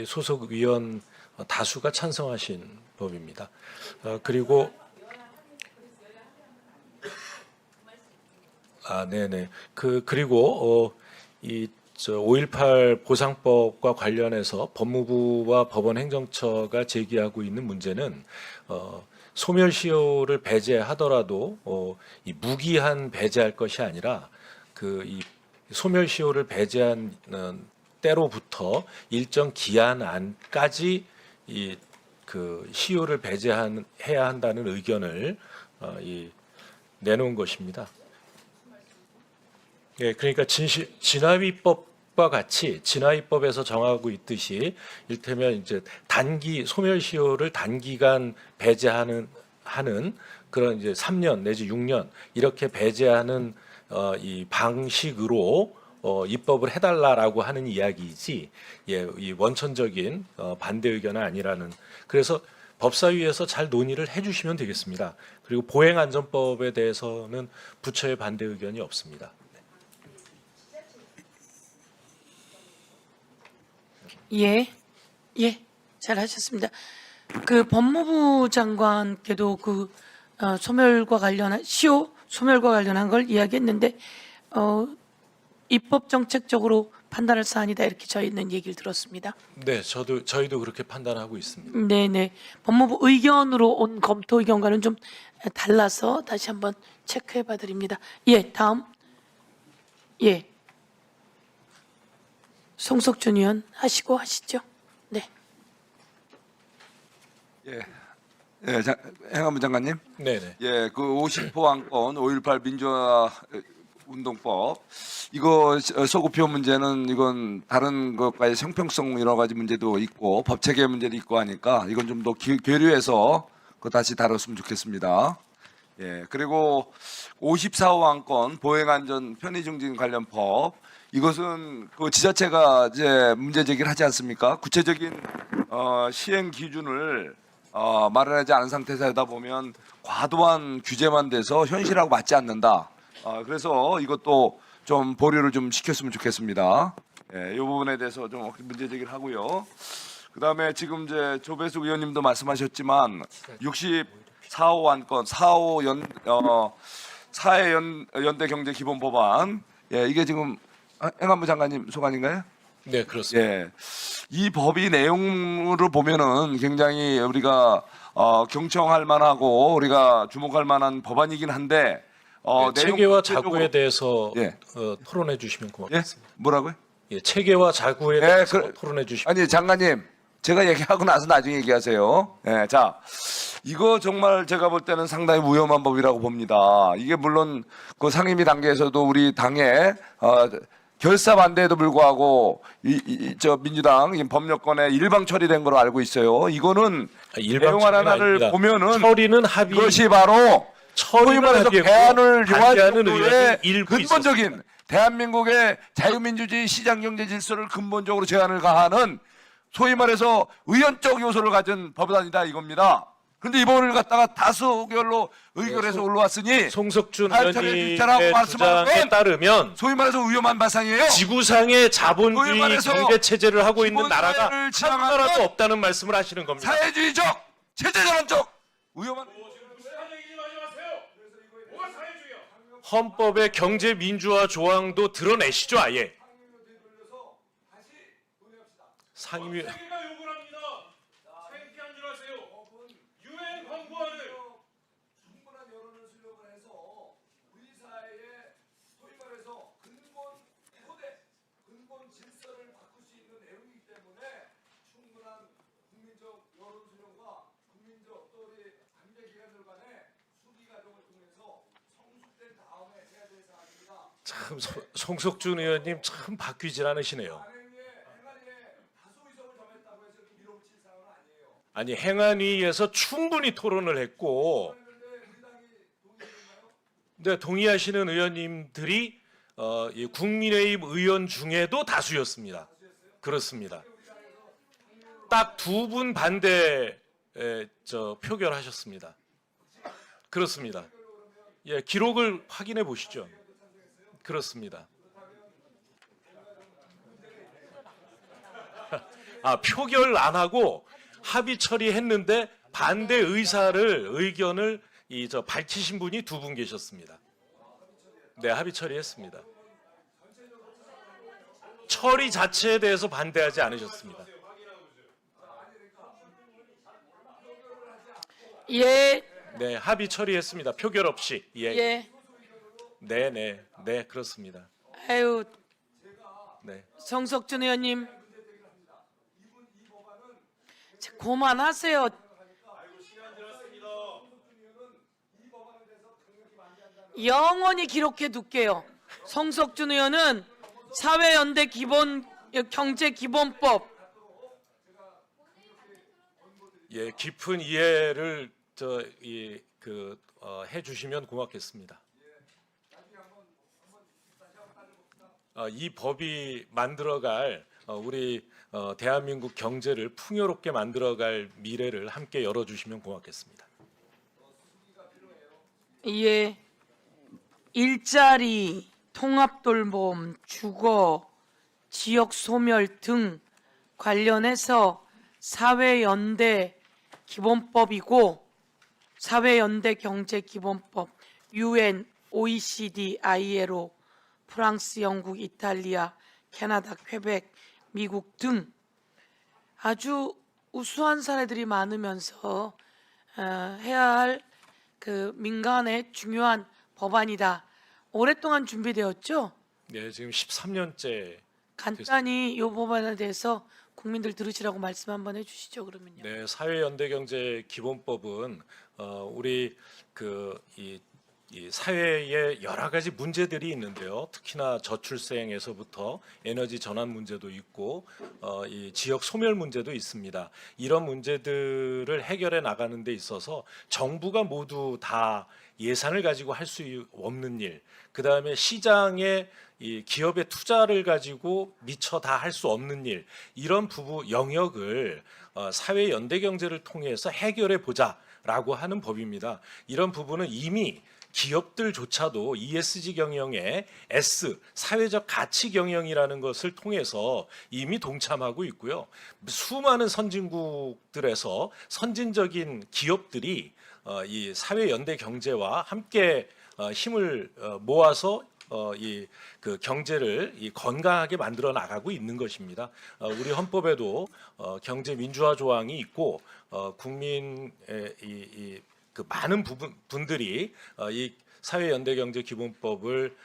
소속 위원 다수가 찬성하신 법입니다. 그리고 네네. 그리고 이 5.18 보상법과 관련해서 법무부와 법원행정처가 제기하고 있는 문제는 소멸시효를 배제하더라도 이 무기한 배제할 것이 아니라 이 소멸시효를 배제한 때로부터 일정 기한 안까지 시효를 배제해야 한다는 의견을 내놓은 것입니다. 예, 그러니까 진화위법과 같이 진화위법에서 정하고 있듯이 일테면 이제 소멸시효를 단기간 배제하는 그런 이제 3년 내지 6년 이렇게 배제하는 이 방식으로 입법을 해달라라고 하는 이야기이지, 이 원천적인 반대 의견은 아니라는. 그래서 법사위에서 잘 논의를 해주시면 되겠습니다. 그리고 보행안전법에 대해서는 부처의 반대 의견이 없습니다. 예, 잘하셨습니다. 그 법무부 장관께도 소멸과 관련한 시효 소멸과 관련한 걸 이야기했는데 입법 정책적으로 판단할 사안이다 이렇게 저희는 얘기를 들었습니다. 네, 저희도 그렇게 판단하고 있습니다. 네네. 법무부 의견으로 온 검토 의견과는 좀 달라서 다시 한번 체크해봐 드립니다. 예, 다음. 예. 송석준 의원 하시죠. 네. 예, 행안부 장관님. 네네. 예, 그 50호 안건 5.18 민주화 운동법 이거 소급표 문제는 이건 다른 것과의 형평성 여러 가지 문제도 있고 법 체계 문제도 있고 하니까 이건 좀 더 교류해서 그 다시 다뤘으면 좋겠습니다. 예, 그리고 54호 안건 보행안전 편의증진 관련 법 이것은 그 지자체가 이제 문제 제기를 하지 않습니까? 구체적인 시행 기준을 마련하지 않은 상태에서 하다 보면 과도한 규제만 돼서 현실하고 맞지 않는다. 그래서 이것도 좀 보류를 좀 시켰으면 좋겠습니다. 이 부분에 대해서 좀 문제 제기를 하고요. 그다음에 지금 이제 조배숙 의원님도 말씀하셨지만 64호 안건, 4회 연대 경제 기본 법안, 이게 지금 행안부 장관님 소관인가요? 네, 그렇습니다. 예, 이 법이 내용으로 보면은 굉장히 우리가 경청할 만하고 우리가 주목할 만한 법안이긴 한데 내용 체계와 구체적으로- 자구에 대해서 예. 토론해 주시면 예? 고맙겠습니다. 뭐라고요? 예, 체계와 자구에 예, 대해서 토론해 주시면. 아니 장관님 제가 얘기하고 나서 나중에 얘기하세요. 예, 자 이거 정말 제가 볼 때는 상당히 위험한 법이라고 봅니다. 이게 물론 그 상임위 단계에서도 우리 당에 결사 반대에도 불구하고 저 민주당 법률권에 일방 처리된 걸로 알고 있어요. 이거는 일방 내용 처리는 하나를 아닙니다. 보면은 처리는 합의. 이것이 바로 소위 처리는 말해서 합의했고 개안을 요한 반대하는 정도의 의원이 일부 근본적인 있었습니다. 대한민국의 자유민주주의 시장경제 질서를 근본적으로 제한을 가하는 소위 말해서 의원적 요소를 가진 법안이다 이겁니다. 그런데 이번을 갖다가 다수 의결로 의결해서 올라왔으니 송석준 하여튼에 의원님의 주자라고 말씀하는 주장에 건 따르면 소위 말해서 위험한 발상이에요. 지구상의 소위 자본주의 말해서 경제 체제를 하고 있는 나라가 기본사회를 한 지향하는 나라도 없다는 말씀을 하시는 겁니다. 사회주의적 체제전환적 위험한 헌법의 경제 민주화 조항도 드러내시죠, 아예. 상임위 충분한 여론을 수렴을 해서 우리 사회의 소위 말해서 근본 질서를 바꿀 수 있는 내용이기 때문에 충분한 국민적 여론 수렴과 국민적 또 우리 관계기관들 간의 수기 과정을 통해서 성숙된 다음에 해야 될 사안입니다. 참 송석준 의원님 참 바뀌질 않으시네요. 행안위에 다수 의석을 점했다고 해서 이렇게 밀어붙일 사안은 아니에요. 아니 행안위에서 충분히 토론을 했고, 네, 동의하시는 의원님들이 이 국민의힘 의원 중에도 다수였습니다. 그렇습니다. 딱 2분 반대 표결하셨습니다. 그렇습니다. 예, 기록을 확인해 보시죠. 그렇습니다. 표결 안 하고 합의 처리했는데 반대 의견을 밝히신 분이 2분 계셨습니다. 네, 합의 처리했습니다. 처리 자체에 대해서 반대하지 않으셨습니다. 예, 네, 합의 처리했습니다. 표결 없이. 예. 예. 네, 그렇습니다. 아유, 네. 성석준 의원님. 자, 그만하세요. 영원히 기록해 둘게요. 성석준 의원은 사회연대 경제기본법 예, 깊은 이해를 해주시면 고맙겠습니다. 이 법이 만들어갈 우리 대한민국 경제를 풍요롭게 만들어갈 미래를 함께 열어주시면 고맙겠습니다. 예, 일자리, 통합돌봄, 주거, 지역 소멸 등 관련해서 사회연대 기본법이고 사회연대 경제기본법, UN, OECD, ILO, 프랑스, 영국, 이탈리아, 캐나다, 퀘벡, 미국 등 아주 우수한 사례들이 많으면서 해야 할 그 민간의 중요한 법안이다. 오랫동안 준비되었죠? 네, 지금 13년째. 간단히 이 법안에 대해서 국민들 들으시라고 말씀 한번 해주시죠. 그러면요. 네, 사회연대경제기본법은 우리 이 사회에 여러 가지 문제들이 있는데요. 특히나 저출생에서부터 에너지 전환 문제도 있고 이 지역 소멸 문제도 있습니다. 이런 문제들을 해결해 나가는 데 있어서 정부가 모두 다 예산을 가지고 할 수 없는 일, 그다음에 시장에 이 기업의 투자를 가지고 미처 다 할 수 없는 일, 이런 영역을 사회 연대 경제를 통해서 해결해 보자라고 하는 법입니다. 이런 부분은 이미 기업들조차도 ESG 경영의 S, 사회적 가치 경영이라는 것을 통해서 이미 동참하고 있고요. 수많은 선진국들에서 선진적인 기업들이 이 사회 연대 경제와 함께 힘을 모아서 이 경제를 건강하게 만들어 나가고 있는 것입니다. 우리 헌법에도 경제 민주화 조항이 있고 국민의 많은 분들이 이 사회연대경제기본법을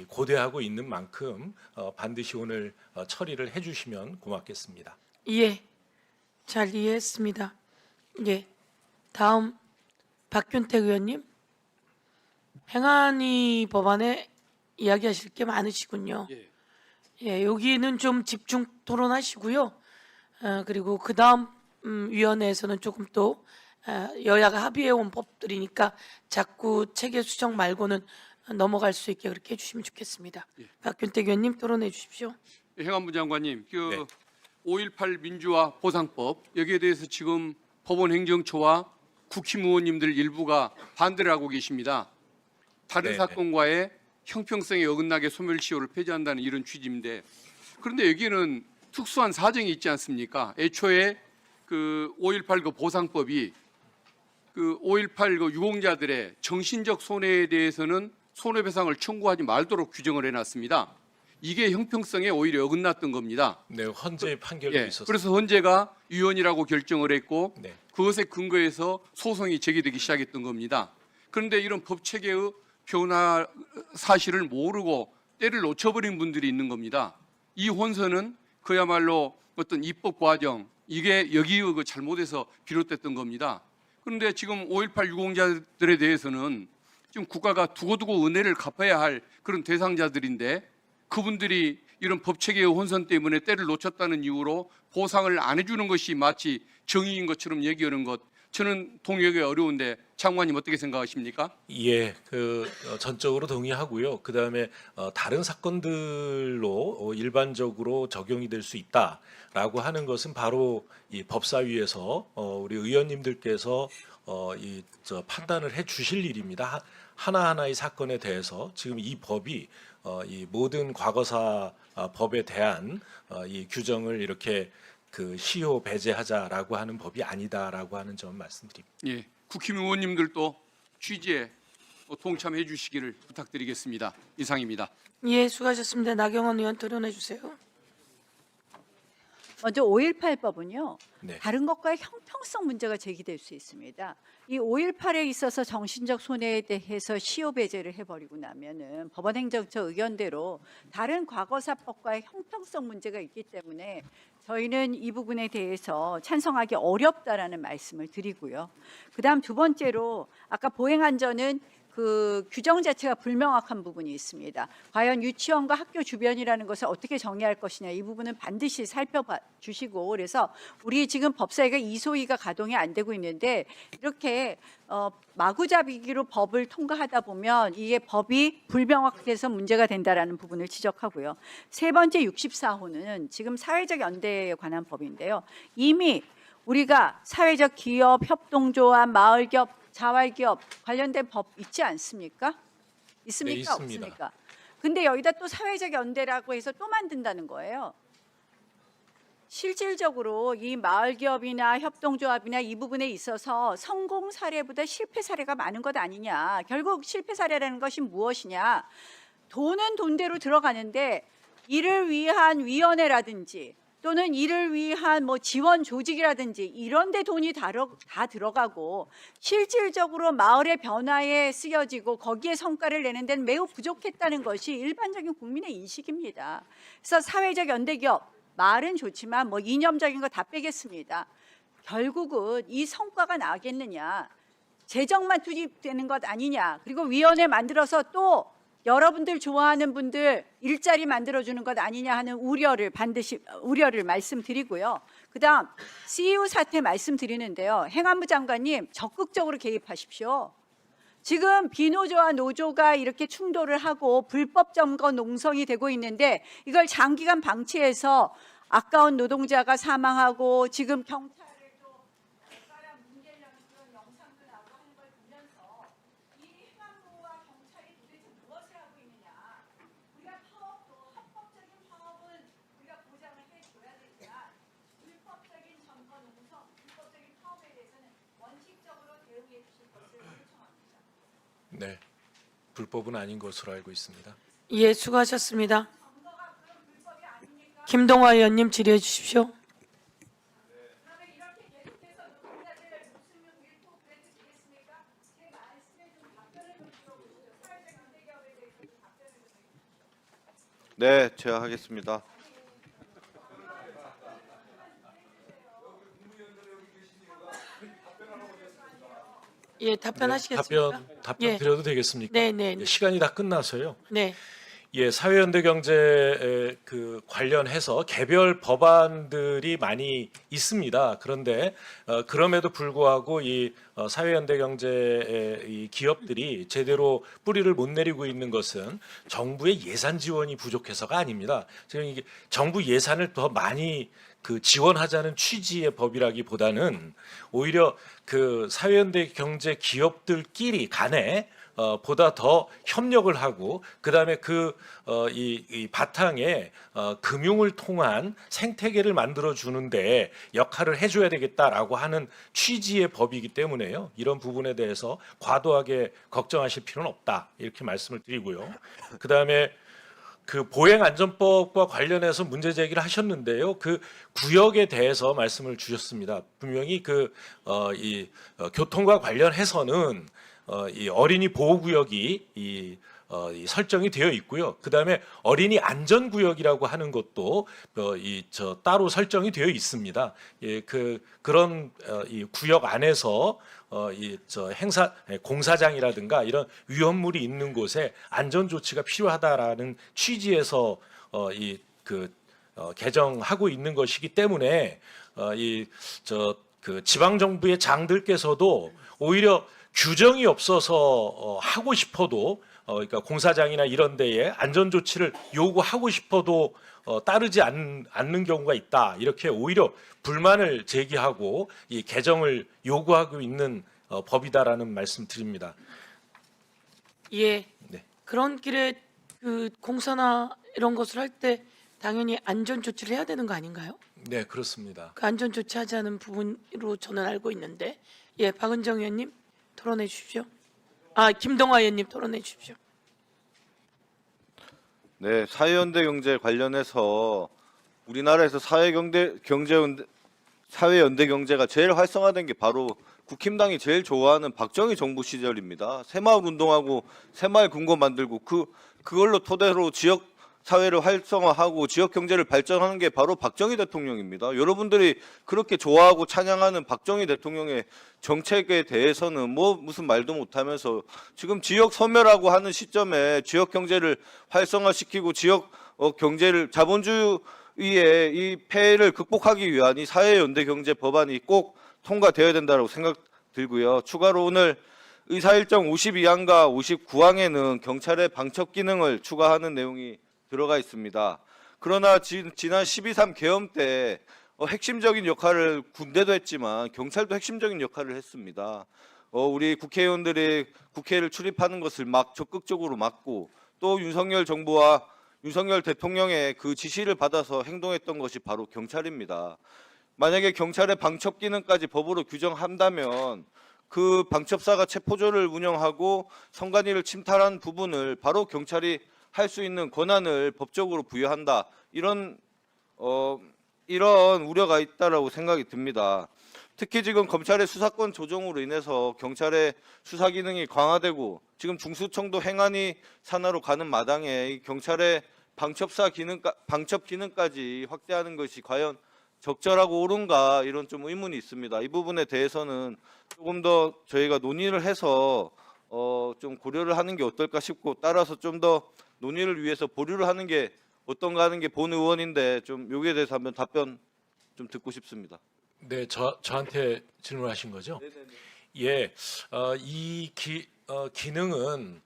고대하고 있는 만큼 반드시 오늘 처리를 해주시면 고맙겠습니다. 예, 잘 이해했습니다. 예, 다음 박균택 의원님. 행안위 법안에 이야기하실 게 많으시군요. 예, 여기는 좀 집중 토론하시고요. 그리고 그 다음 위원회에서는 조금 또 여야가 합의해온 법들이니까 자꾸 체계 수정 말고는 넘어갈 수 있게 그렇게 해주시면 좋겠습니다. 박균택 의원님 토론해 주십시오. 행안부 장관님, 네. 5.18 민주화 보상법 여기에 대해서 지금 법원 행정처와 국힘의원님들 일부가 반대를 하고 계십니다. 다른 네, 사건과의 형평성에 어긋나게 소멸시효를 폐지한다는 이런 취지인데, 그런데 여기는 특수한 사정이 있지 않습니까? 애초에 5.18 보상법이 5.18 유공자들의 정신적 손해에 대해서는 손해배상을 청구하지 말도록 규정을 해놨습니다. 이게 형평성에 오히려 어긋났던 겁니다. 네, 헌재 판결도 있었습니다. 그래서 헌재가 유언이라고 결정을 했고 네. 그것에 근거해서 소송이 제기되기 시작했던 겁니다. 그런데 이런 법 체계의 변화 사실을 모르고 때를 놓쳐버린 분들이 있는 겁니다. 이 혼선은 그야말로 어떤 입법 과정, 이게 여기의 잘못에서 비롯됐던 겁니다. 그런데 지금 5.18 유공자들에 대해서는 지금 국가가 두고두고 은혜를 갚아야 할 그런 대상자들인데, 그분들이 이런 법체계의 혼선 때문에 때를 놓쳤다는 이유로 보상을 안 해주는 것이 마치 정의인 것처럼 얘기하는 것, 저는 동의하기 어려운데 장관님 어떻게 생각하십니까? 예, 전적으로 동의하고요. 그 다음에 다른 사건들로 일반적으로 적용이 될 수 있다라고 하는 것은 바로 이 법사위에서 우리 의원님들께서 판단을 해 주실 일입니다. 하나하나의 사건에 대해서 지금 이 법이 이 모든 과거사 법에 대한 이 규정을 이렇게 그 시효 배제하자라고 하는 법이 아니다라고 하는 점 말씀드립니다. 예, 국힘 의원님들도 취지에 동참해 주시기를 부탁드리겠습니다. 이상입니다. 예, 수고하셨습니다. 나경원 의원 토론해 주세요. 먼저 5.18법은요. 네. 다른 것과의 형평성 문제가 제기될 수 있습니다. 이 5.18에 있어서 정신적 손해에 대해서 시효 배제를 해버리고 나면은 법원행정처 의견대로 다른 과거사법과의 형평성 문제가 있기 때문에 저희는 이 부분에 대해서 찬성하기 어렵다라는 말씀을 드리고요. 그다음 두 번째로 아까 보행안전은 그 규정 자체가 불명확한 부분이 있습니다. 과연 유치원과 학교 주변이라는 것을 어떻게 정의할 것이냐 이 부분은 반드시 살펴봐 주시고 그래서 우리 지금 법사위가 이소위가 가동이 안 되고 있는데 이렇게 마구잡이기로 법을 통과하다 보면 이게 법이 불명확해서 문제가 된다라는 부분을 지적하고요. 세 번째 64호는 지금 사회적 연대에 관한 법인데요. 이미 우리가 사회적 기업, 협동조합, 마을기업, 자활기업 관련된 법 있지 않습니까? 있습니까? 네, 있습니다. 없습니까? 근데 여기다 또 사회적 연대라고 해서 또 만든다는 거예요. 실질적으로 이 마을기업이나 협동조합이나 이 부분에 있어서 성공 사례보다 실패 사례가 많은 것 아니냐. 결국 실패 사례라는 것이 무엇이냐. 돈은 돈대로 들어가는데 이를 위한 위원회라든지 또는 이를 위한 뭐 지원 조직이라든지 이런 데 돈이 다 들어가고 실질적으로 마을의 변화에 쓰여지고 거기에 성과를 내는 데는 매우 부족했다는 것이 일반적인 국민의 인식입니다. 그래서 사회적 연대기업 말은 좋지만 뭐 이념적인 거 다 빼겠습니다. 결국은 이 성과가 나겠느냐. 재정만 투입되는 것 아니냐. 그리고 위원회 만들어서 또 여러분들 좋아하는 분들 일자리 만들어주는 것 아니냐 하는 우려를 말씀드리고요. 그다음 CU 사태 말씀드리는데요. 행안부 장관님 적극적으로 개입하십시오. 지금 비노조와 노조가 이렇게 충돌을 하고 불법 점거 농성이 되고 있는데 이걸 장기간 방치해서 아까운 노동자가 사망하고 지금 경찰에 또 사람 문제라는 그런 영상도 나오고 하는 걸 보면서 이 행안부와 경찰이 도대체 무엇을 하고 있느냐. 우리가 파업도 합법적인 파업은 우리가 보장을 해줘야 되지만 불법적인 점거 농성, 불법적인 파업에 대해서는 원칙적으로 대응해 주실 것을 요청합니다. 네, 불법은 아닌 것으로 알고 있습니다. 예, 수고하셨습니다. 김동화 의원님 질의해 주십시오. 네, 제가 하겠습니다. 예, 답변하시겠습니까? 답변 예. 드려도 되겠습니까? 네, 네, 예, 시간이 다 끝나서요. 네. 예, 사회연대경제 그 관련해서 개별 법안들이 많이 있습니다. 그런데 그럼에도 불구하고 이 사회연대경제 이 기업들이 제대로 뿌리를 못 내리고 있는 것은 정부의 예산 지원이 부족해서가 아닙니다. 지금 이게 정부 예산을 더 많이 그 지원하자는 취지의 법이라기보다는 오히려 그 사회연대 경제 기업들끼리 간에 보다 더 협력을 하고 그다음에 이 바탕에 금융을 통한 생태계를 만들어 주는데 역할을 해줘야 되겠다라고 하는 취지의 법이기 때문에요. 이런 부분에 대해서 과도하게 걱정하실 필요는 없다 이렇게 말씀을 드리고요. 그다음에 그 보행안전법과 관련해서 문제 제기를 하셨는데요. 그 구역에 대해서 말씀을 주셨습니다. 분명히 이 교통과 관련해서는 이 어린이 보호구역이 이 설정이 되어 있고요. 그다음에 어린이 안전구역이라고 하는 것도 따로 설정이 되어 있습니다. 예, 그런 이 구역 안에서 공사장이라든가 이런 위험물이 있는 곳에 안전 조치가 필요하다라는 취지에서 개정하고 있는 것이기 때문에 지방 정부의 장들께서도 오히려 규정이 없어서 하고 싶어도 그러니까 공사장이나 이런 데에 안전 조치를 요구하고 싶어도 따르지 않는 경우가 있다. 이렇게 오히려 불만을 제기하고 이 개정을 요구하고 있는 법이다라는 말씀 드립니다. 예. 네. 그런 길에 그 공사나 이런 것을 할 때 당연히 안전 조치를 해야 되는 거 아닌가요? 네, 그렇습니다. 그 안전 조치하지 않은 부분으로 저는 알고 있는데, 예, 박은정 의원님 토론해 주십시오. 김동화 의원님 토론해 주십시오. 네, 사회연대 경제 관련해서 우리나라에서 사회연대 경제가 제일 활성화된 게 바로 국힘당이 제일 좋아하는 박정희 정부 시절입니다. 새마을 운동하고 새마을 금고 만들고 그걸로 토대로 지역 사회를 활성화하고 지역 경제를 발전하는 게 바로 박정희 대통령입니다. 여러분들이 그렇게 좋아하고 찬양하는 박정희 대통령의 정책에 대해서는 무슨 말도 못하면서 지금 지역 소멸하고 하는 시점에 지역 경제를 활성화시키고 지역 경제를 자본주의의 이 폐해를 극복하기 위한 이 사회연대 경제 법안이 꼭 통과되어야 된다고 생각 들고요. 추가로 오늘 의사일정 52항과 59항에는 경찰의 방첩 기능을 추가하는 내용이 들어가 있습니다. 그러나 지난 12.3 계엄 때 핵심적인 역할을 군대도 했지만 경찰도 핵심적인 역할을 했습니다. 우리 국회의원들이 국회를 출입하는 것을 적극적으로 막고 또 윤석열 정부와 윤석열 대통령의 그 지시를 받아서 행동했던 것이 바로 경찰입니다. 만약에 경찰의 방첩 기능까지 법으로 규정한다면 그 방첩사가 체포조를 운영하고 선관위를 침탈한 부분을 바로 경찰이 할 수 있는 권한을 법적으로 부여한다. 이런 우려가 있다라고 생각이 듭니다. 특히 지금 검찰의 수사권 조정으로 인해서 경찰의 수사 기능이 강화되고 지금 중수청도 행안위 산하로 가는 마당에 이 경찰의 방첩 기능까지 확대하는 것이 과연 적절하고 옳은가 이런 좀 의문이 있습니다. 이 부분에 대해서는 조금 더 저희가 논의를 해서 좀 고려를 하는 게 어떨까 싶고 따라서 좀 더 논의를 위해서 보류를 하는 게 어떤가 하는 게 본 의원인데 좀 여기에 대해서 한번 답변 좀 듣고 싶습니다. 네, 저한테 질문하신 거죠? 예, 이 기능은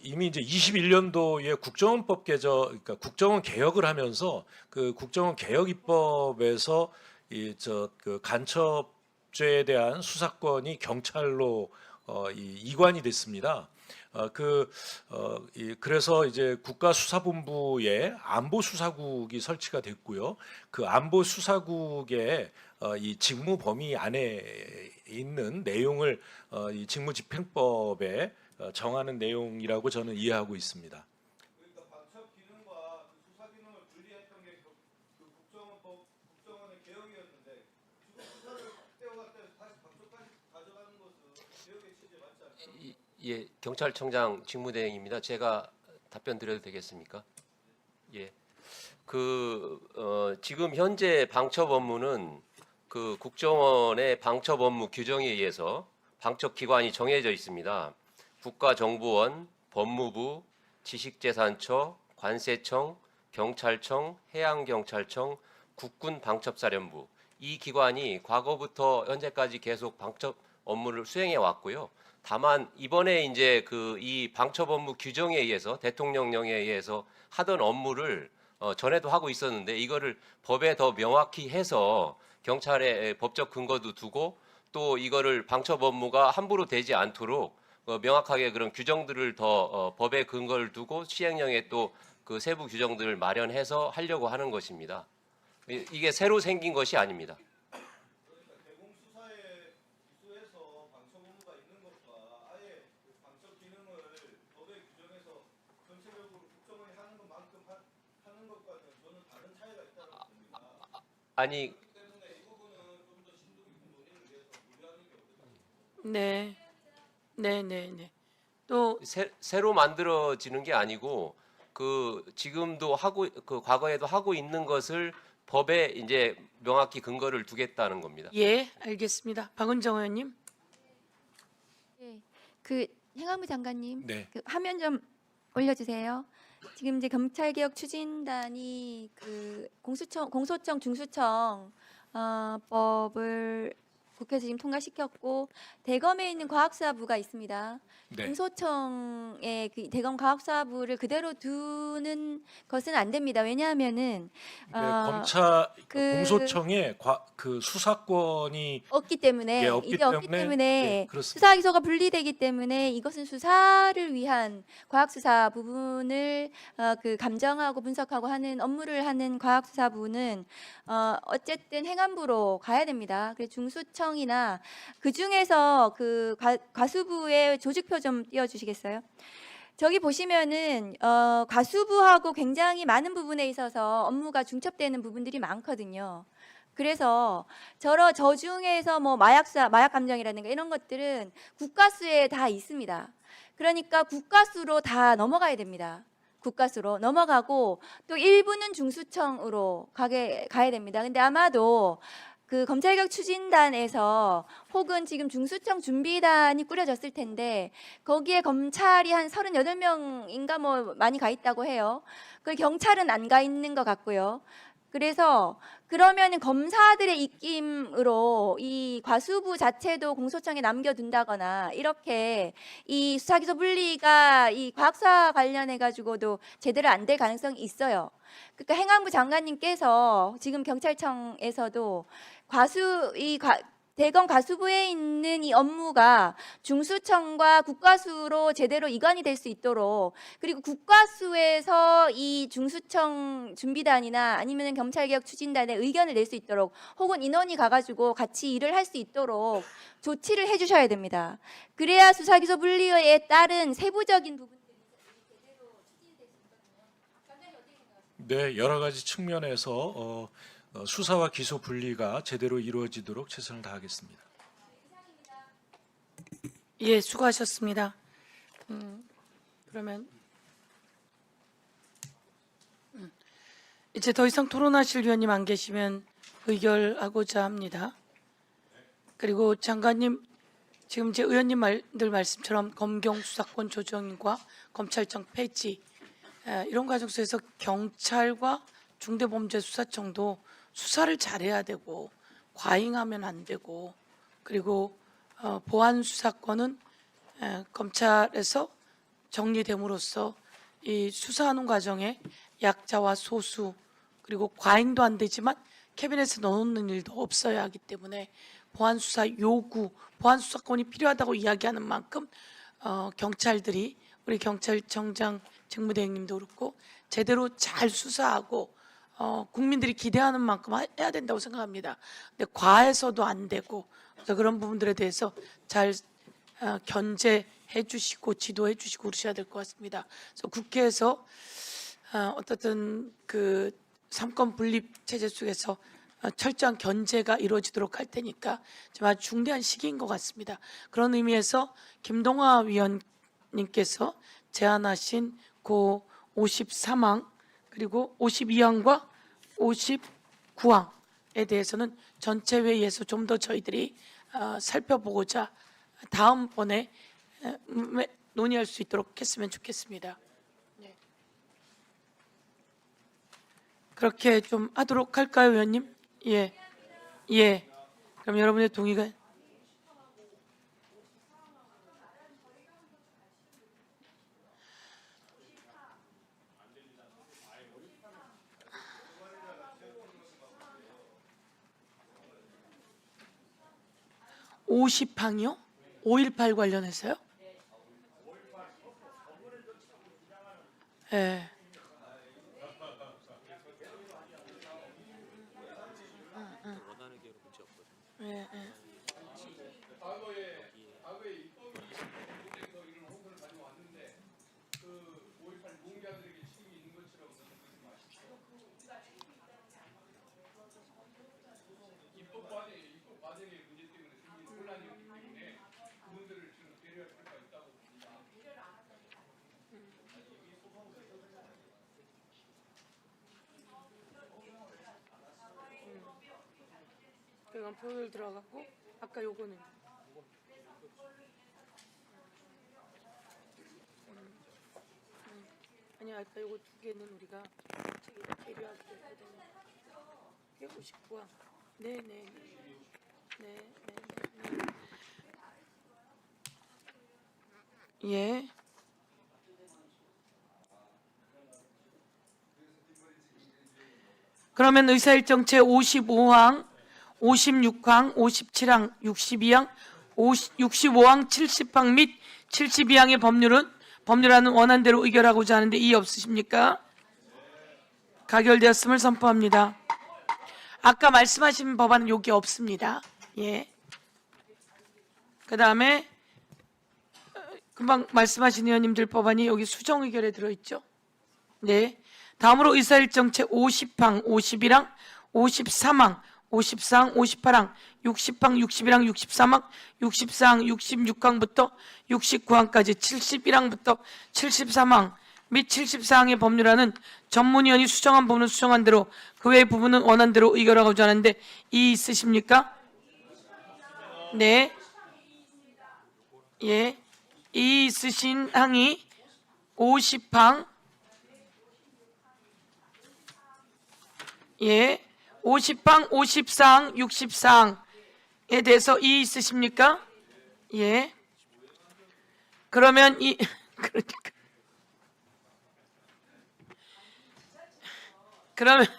이미 이제 21년도에 국정원법 그러니까 국정원 개혁을 하면서 그 국정원 개혁 입법에서 그 간첩죄에 대한 수사권이 경찰로 이관이 됐습니다. 그래서 이제 국가수사본부에 안보수사국이 설치가 됐고요. 그 안보수사국의 이 직무 범위 안에 있는 내용을 이 직무집행법에 정하는 내용이라고 저는 이해하고 있습니다. 그러니까 방첩 기능과 수사 기능을 분리했던 게 국정원의 개혁이었는데 지금 수사를 떼어갔다 해서 다시 방첩까지 가져가는 것은 개혁의 취지에 맞지 않습니까? 예, 경찰청장 직무대행입니다. 제가 답변 드려도 되겠습니까? 예, 지금 현재 방첩 업무는 그 국정원의 방첩 업무 규정에 의해서 방첩 기관이 정해져 있습니다. 국가정보원, 법무부, 지식재산처, 관세청, 경찰청, 해양경찰청, 국군방첩사령부 이 기관이 과거부터 현재까지 계속 방첩 업무를 수행해 왔고요. 다만 이번에 이제 이 방첩 업무 규정에 의해서 대통령령에 의해서 하던 업무를 전에도 하고 있었는데 이거를 법에 더 명확히 해서 경찰의 법적 근거도 두고 또 이거를 방첩 업무가 함부로 되지 않도록 명확하게 그런 규정들을 더 법의 근거를 두고 시행령에 또 그 세부 규정들을 마련해서 하려고 하는 것입니다. 이게 새로 생긴 것이 아닙니다. 그러니까 대공수사에 기소해서 방첩 업무가 있는 것과 아예 방첩 기능을 법에 규정해서 전체적으로 국정원이 하는 것만큼 하는 것과는 저는 다른 차이가 있다고 봅니다. 아니 때문에 이 부분은 좀 더 심도 깊은 논의를 위해서 고려하는 게 어떨까? 네. 또 새로 만들어지는 게 아니고 지금도 하고 과거에도 하고 있는 것을 법에 이제 명확히 근거를 두겠다는 겁니다. 예, 알겠습니다. 박은정 의원님. 네, 그 행안부 장관님, 네. 그 화면 좀 올려주세요. 지금 이제 검찰개혁 추진단이 그 공소청 중수청 법을 국회에서 지금 통과시켰고 대검에 있는 과학수사부가 있습니다. 네. 공소청의 그 대검 과학수사부를 그대로 두는 것은 안 됩니다. 왜냐하면은 네, 검찰 그- 공소청에 그 수사권이 없기 때문에 예, 없기 이제 없기 때문에, 때문에 예, 그렇습니다. 수사 기소가 분리되기 때문에 이것은 수사를 위한 과학수사 부분을 그 감정하고 분석하고 하는 업무를 하는 과학수사부는 어쨌든 행안부로 가야 됩니다. 그래서 중수청이나 그 중에서 그 과수부의 조직표 좀 띄워주시겠어요? 저기 보시면은 과수부하고 굉장히 많은 부분에 있어서 업무가 중첩되는 부분들이 많거든요. 그래서 저 중에서 뭐 마약수사, 마약감정이라든가 이런 것들은 국가수에 다 있습니다. 그러니까 국가수로 다 넘어가야 됩니다. 국가수로 넘어가고 또 일부는 중수청으로 가야 됩니다. 근데 아마도 그 검찰개혁 추진단에서 혹은 지금 중수청 준비단이 꾸려졌을 텐데 거기에 검찰이 한 38명인가 뭐 많이 가 있다고 해요. 그 경찰은 안 가 있는 것 같고요. 그래서 그러면 검사들의 입김으로 이 과수부 자체도 공소청에 남겨둔다거나 이렇게 이 수사기소 분리가 이 과학수사 관련해 가지고도 제대로 안 될 가능성이 있어요. 그러니까 행안부 장관님께서 지금 경찰청에서도 대검 과수부에 있는 이 업무가 중수청과 국과수로 제대로 이관이 될 수 있도록, 그리고 국과수에서 이 중수청 준비단이나 아니면 검찰개혁 추진단의 의견을 낼 수 있도록, 혹은 인원이 가가지고 같이 일을 할 수 있도록 조치를 해주셔야 됩니다. 그래야 수사기소 분리에 따른 세부적인 부분들이 제대로 추진될 수 있거든요. 장관님 어떻게 생각하세요? 네, 여러 가지 측면에서 수사와 기소 분리가 제대로 이루어지도록 최선을 다하겠습니다. 예, 수고하셨습니다. 그러면 이제 더 이상 토론하실 위원님 안 계시면 의결하고자 합니다. 그리고 장관님, 지금 제 의원님들 말씀처럼 검경 수사권 조정과 검찰청 폐지 이런 과정 속에서 경찰과 중대범죄수사청도 수사를 잘해야 되고 과잉하면 안 되고, 그리고 보안 수사권은 검찰에서 정리됨으로써 이 수사하는 과정에 약자와 소수, 그리고 과잉도 안 되지만 캐비넷에 넣어놓는 일도 없어야 하기 때문에 보안 수사 요구, 보안 수사권이 필요하다고 이야기하는 만큼 경찰들이, 우리 경찰청장 직무대행님도 그렇고 제대로 잘 수사하고 국민들이 기대하는 만큼 해야 된다고 생각합니다. 근데 과해서도 안 되고, 그래서 그런 부분들에 대해서 잘 견제해 주시고 지도해 주시고 그러셔야 될 것 같습니다. 그래서 국회에서 어떻든 그 삼권 분립 체제 속에서 철저한 견제가 이루어지도록 할 테니까 정말 중대한 시기인 것 같습니다. 그런 의미에서 김동화 위원님께서 제안하신 그 53항 그리고 52항과 59항에 대해서는 전체 회의에서 좀 더 저희들이 살펴보고자 다음번에 논의할 수 있도록 했으면 좋겠습니다. 그렇게 좀 하도록 할까요, 의원님? 예. 예. 그럼 여러분의 동의가 50항이요? 5.18 관련해서요? 예. 예, 예. 그건 표율 들어가고 아까 요거는 아니 아까 요거 두 개는 우리가 책에 계류하기로 했거든요. 159항. 네네. 네. 예. 그러면 의사일정 제55항, 56항, 57항, 62항, 65항, 70항 및 72항의 법률안은 원안대로 의결하고자 하는데 이의 없으십니까? 가결되었음을 선포합니다. 아까 말씀하신 법안은 여기 없습니다. 예. 그 다음에 금방 말씀하신 의원님들 법안이 여기 수정 의결에 들어있죠. 네. 다음으로 의사일정 제50항, 51항, 53항, 54항, 58항, 60항, 61항, 63항, 64항, 66항부터 69항까지 71항부터 73항 및 74항의 법률안은 전문위원이 수정한 부분은 수정한 대로 그 외의 부분은 원안대로 의결하고자 하는데 이의 있으십니까? 네. 예. 이의 있으신 항이 50항, 예, 50항, 54항, 64항에 대해서 이의 있으십니까? 예. 그러면 그러니까.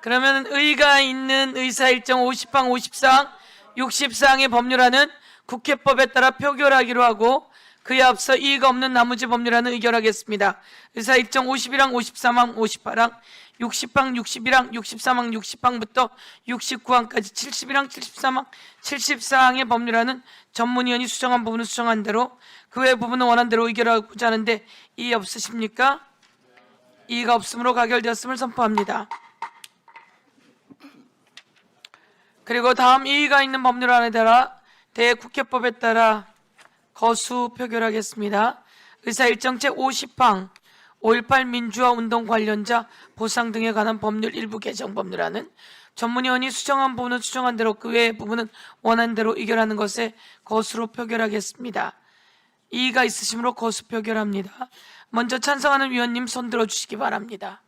그러면 의의가 있는 의사일정 50항, 54항, 64항의 법률안은 국회법에 따라 표결하기로 하고 그에 앞서 이의가 없는 나머지 법률안은 의결하겠습니다. 의사일정 51항, 53항, 58항, 60항, 61항, 63항, 60항부터 69항까지 71항, 73항, 74항의 법률안은 전문위원이 수정한 부분은 수정한 대로 그 외 부분은 원안대로 의결하고자 하는데 이의 없으십니까? 이의가 없으므로 가결되었음을 선포합니다. 그리고 다음 이의가 있는 법률안에 대해 국회법에 따라 거수 표결하겠습니다. 의사일정 제50항 5.18 민주화 운동 관련자 보상 등에 관한 법률 일부 개정 법률안은 전문위원이 수정한 부분은 수정한 대로 그 외의 부분은 원안대로 의결하는 것에 거수로 표결하겠습니다. 이의가 있으시므로 거수 표결합니다. 먼저 찬성하는 위원님 손 들어주시기 바랍니다.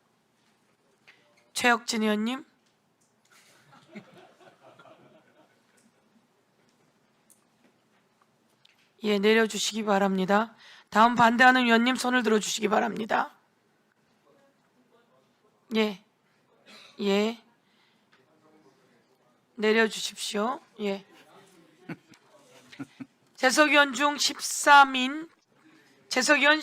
최혁진 의원님. 예, 내려주시기 바랍니다. 다음 반대하는 위원님 손을 들어주시기 바랍니다. 예, 예, 내려주십시오. 예. 재석위원 중 13인, 재석위원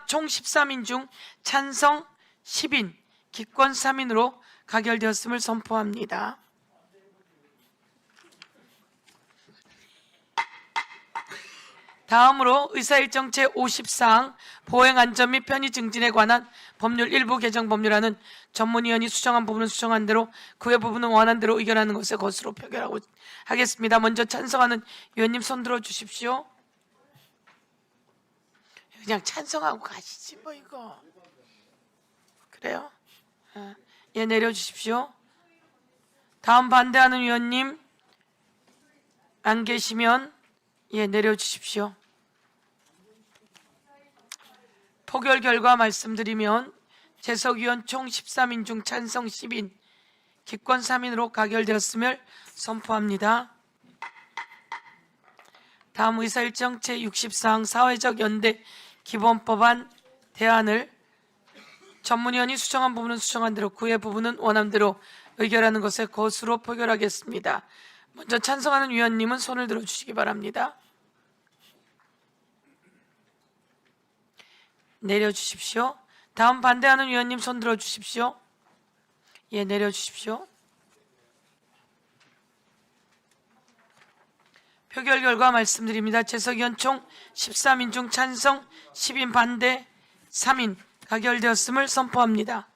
총 13인 중 찬성 10인, 기권 3인으로 가결되었음을 선포합니다. 다음으로 의사일정 제54항 보행안전 및 편의 증진에 관한 법률 일부 개정 법률안은 전문위원이 수정한 부분은 수정한 대로 그 외 부분은 원안대로 의결하는 것에 거수로 표결하고 하겠습니다. 먼저 찬성하는 위원님 손 들어 주십시오. 그냥 찬성하고 가시지 뭐 이거. 그래요? 예, 내려주십시오. 다음 반대하는 위원님 안 계시면 예, 내려주십시오. 표결 결과 말씀드리면 재석위원 총 13인 중 찬성 10인, 기권 3인으로 가결되었음을 선포합니다. 다음 의사일정 제64항 사회적 연대 기본법안 대안을 전문위원이 수정한 부분은 수정한 대로 그 외 부분은 원안대로 의결하는 것에 거수로 표결하겠습니다. 먼저 찬성하는 위원님은 손을 들어주시기 바랍니다. 내려주십시오. 다음 반대하는 위원님 손 들어주십시오. 예, 내려주십시오. 표결 결과 말씀드립니다. 재석위원 총 13인 중 찬성 10인 반대 3인 가결되었음을 선포합니다.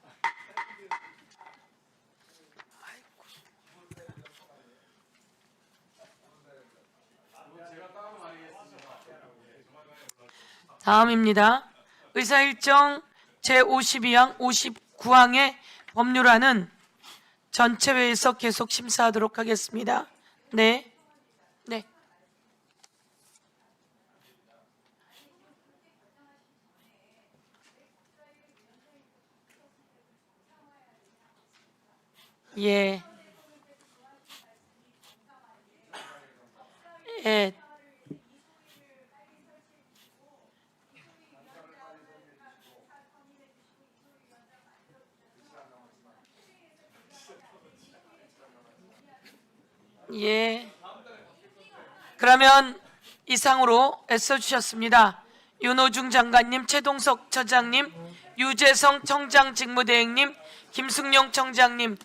다음입니다. 의사일정 제52항, 59항의 법률안은 전체 회의에서 계속 심사하도록 하겠습니다. 네. 네. 예. 예. 예. 그러면 이상으로 애써주셨습니다. 윤호중 장관님, 최동석 처장님, 유재성 청장 직무대행님, 김승용 청장님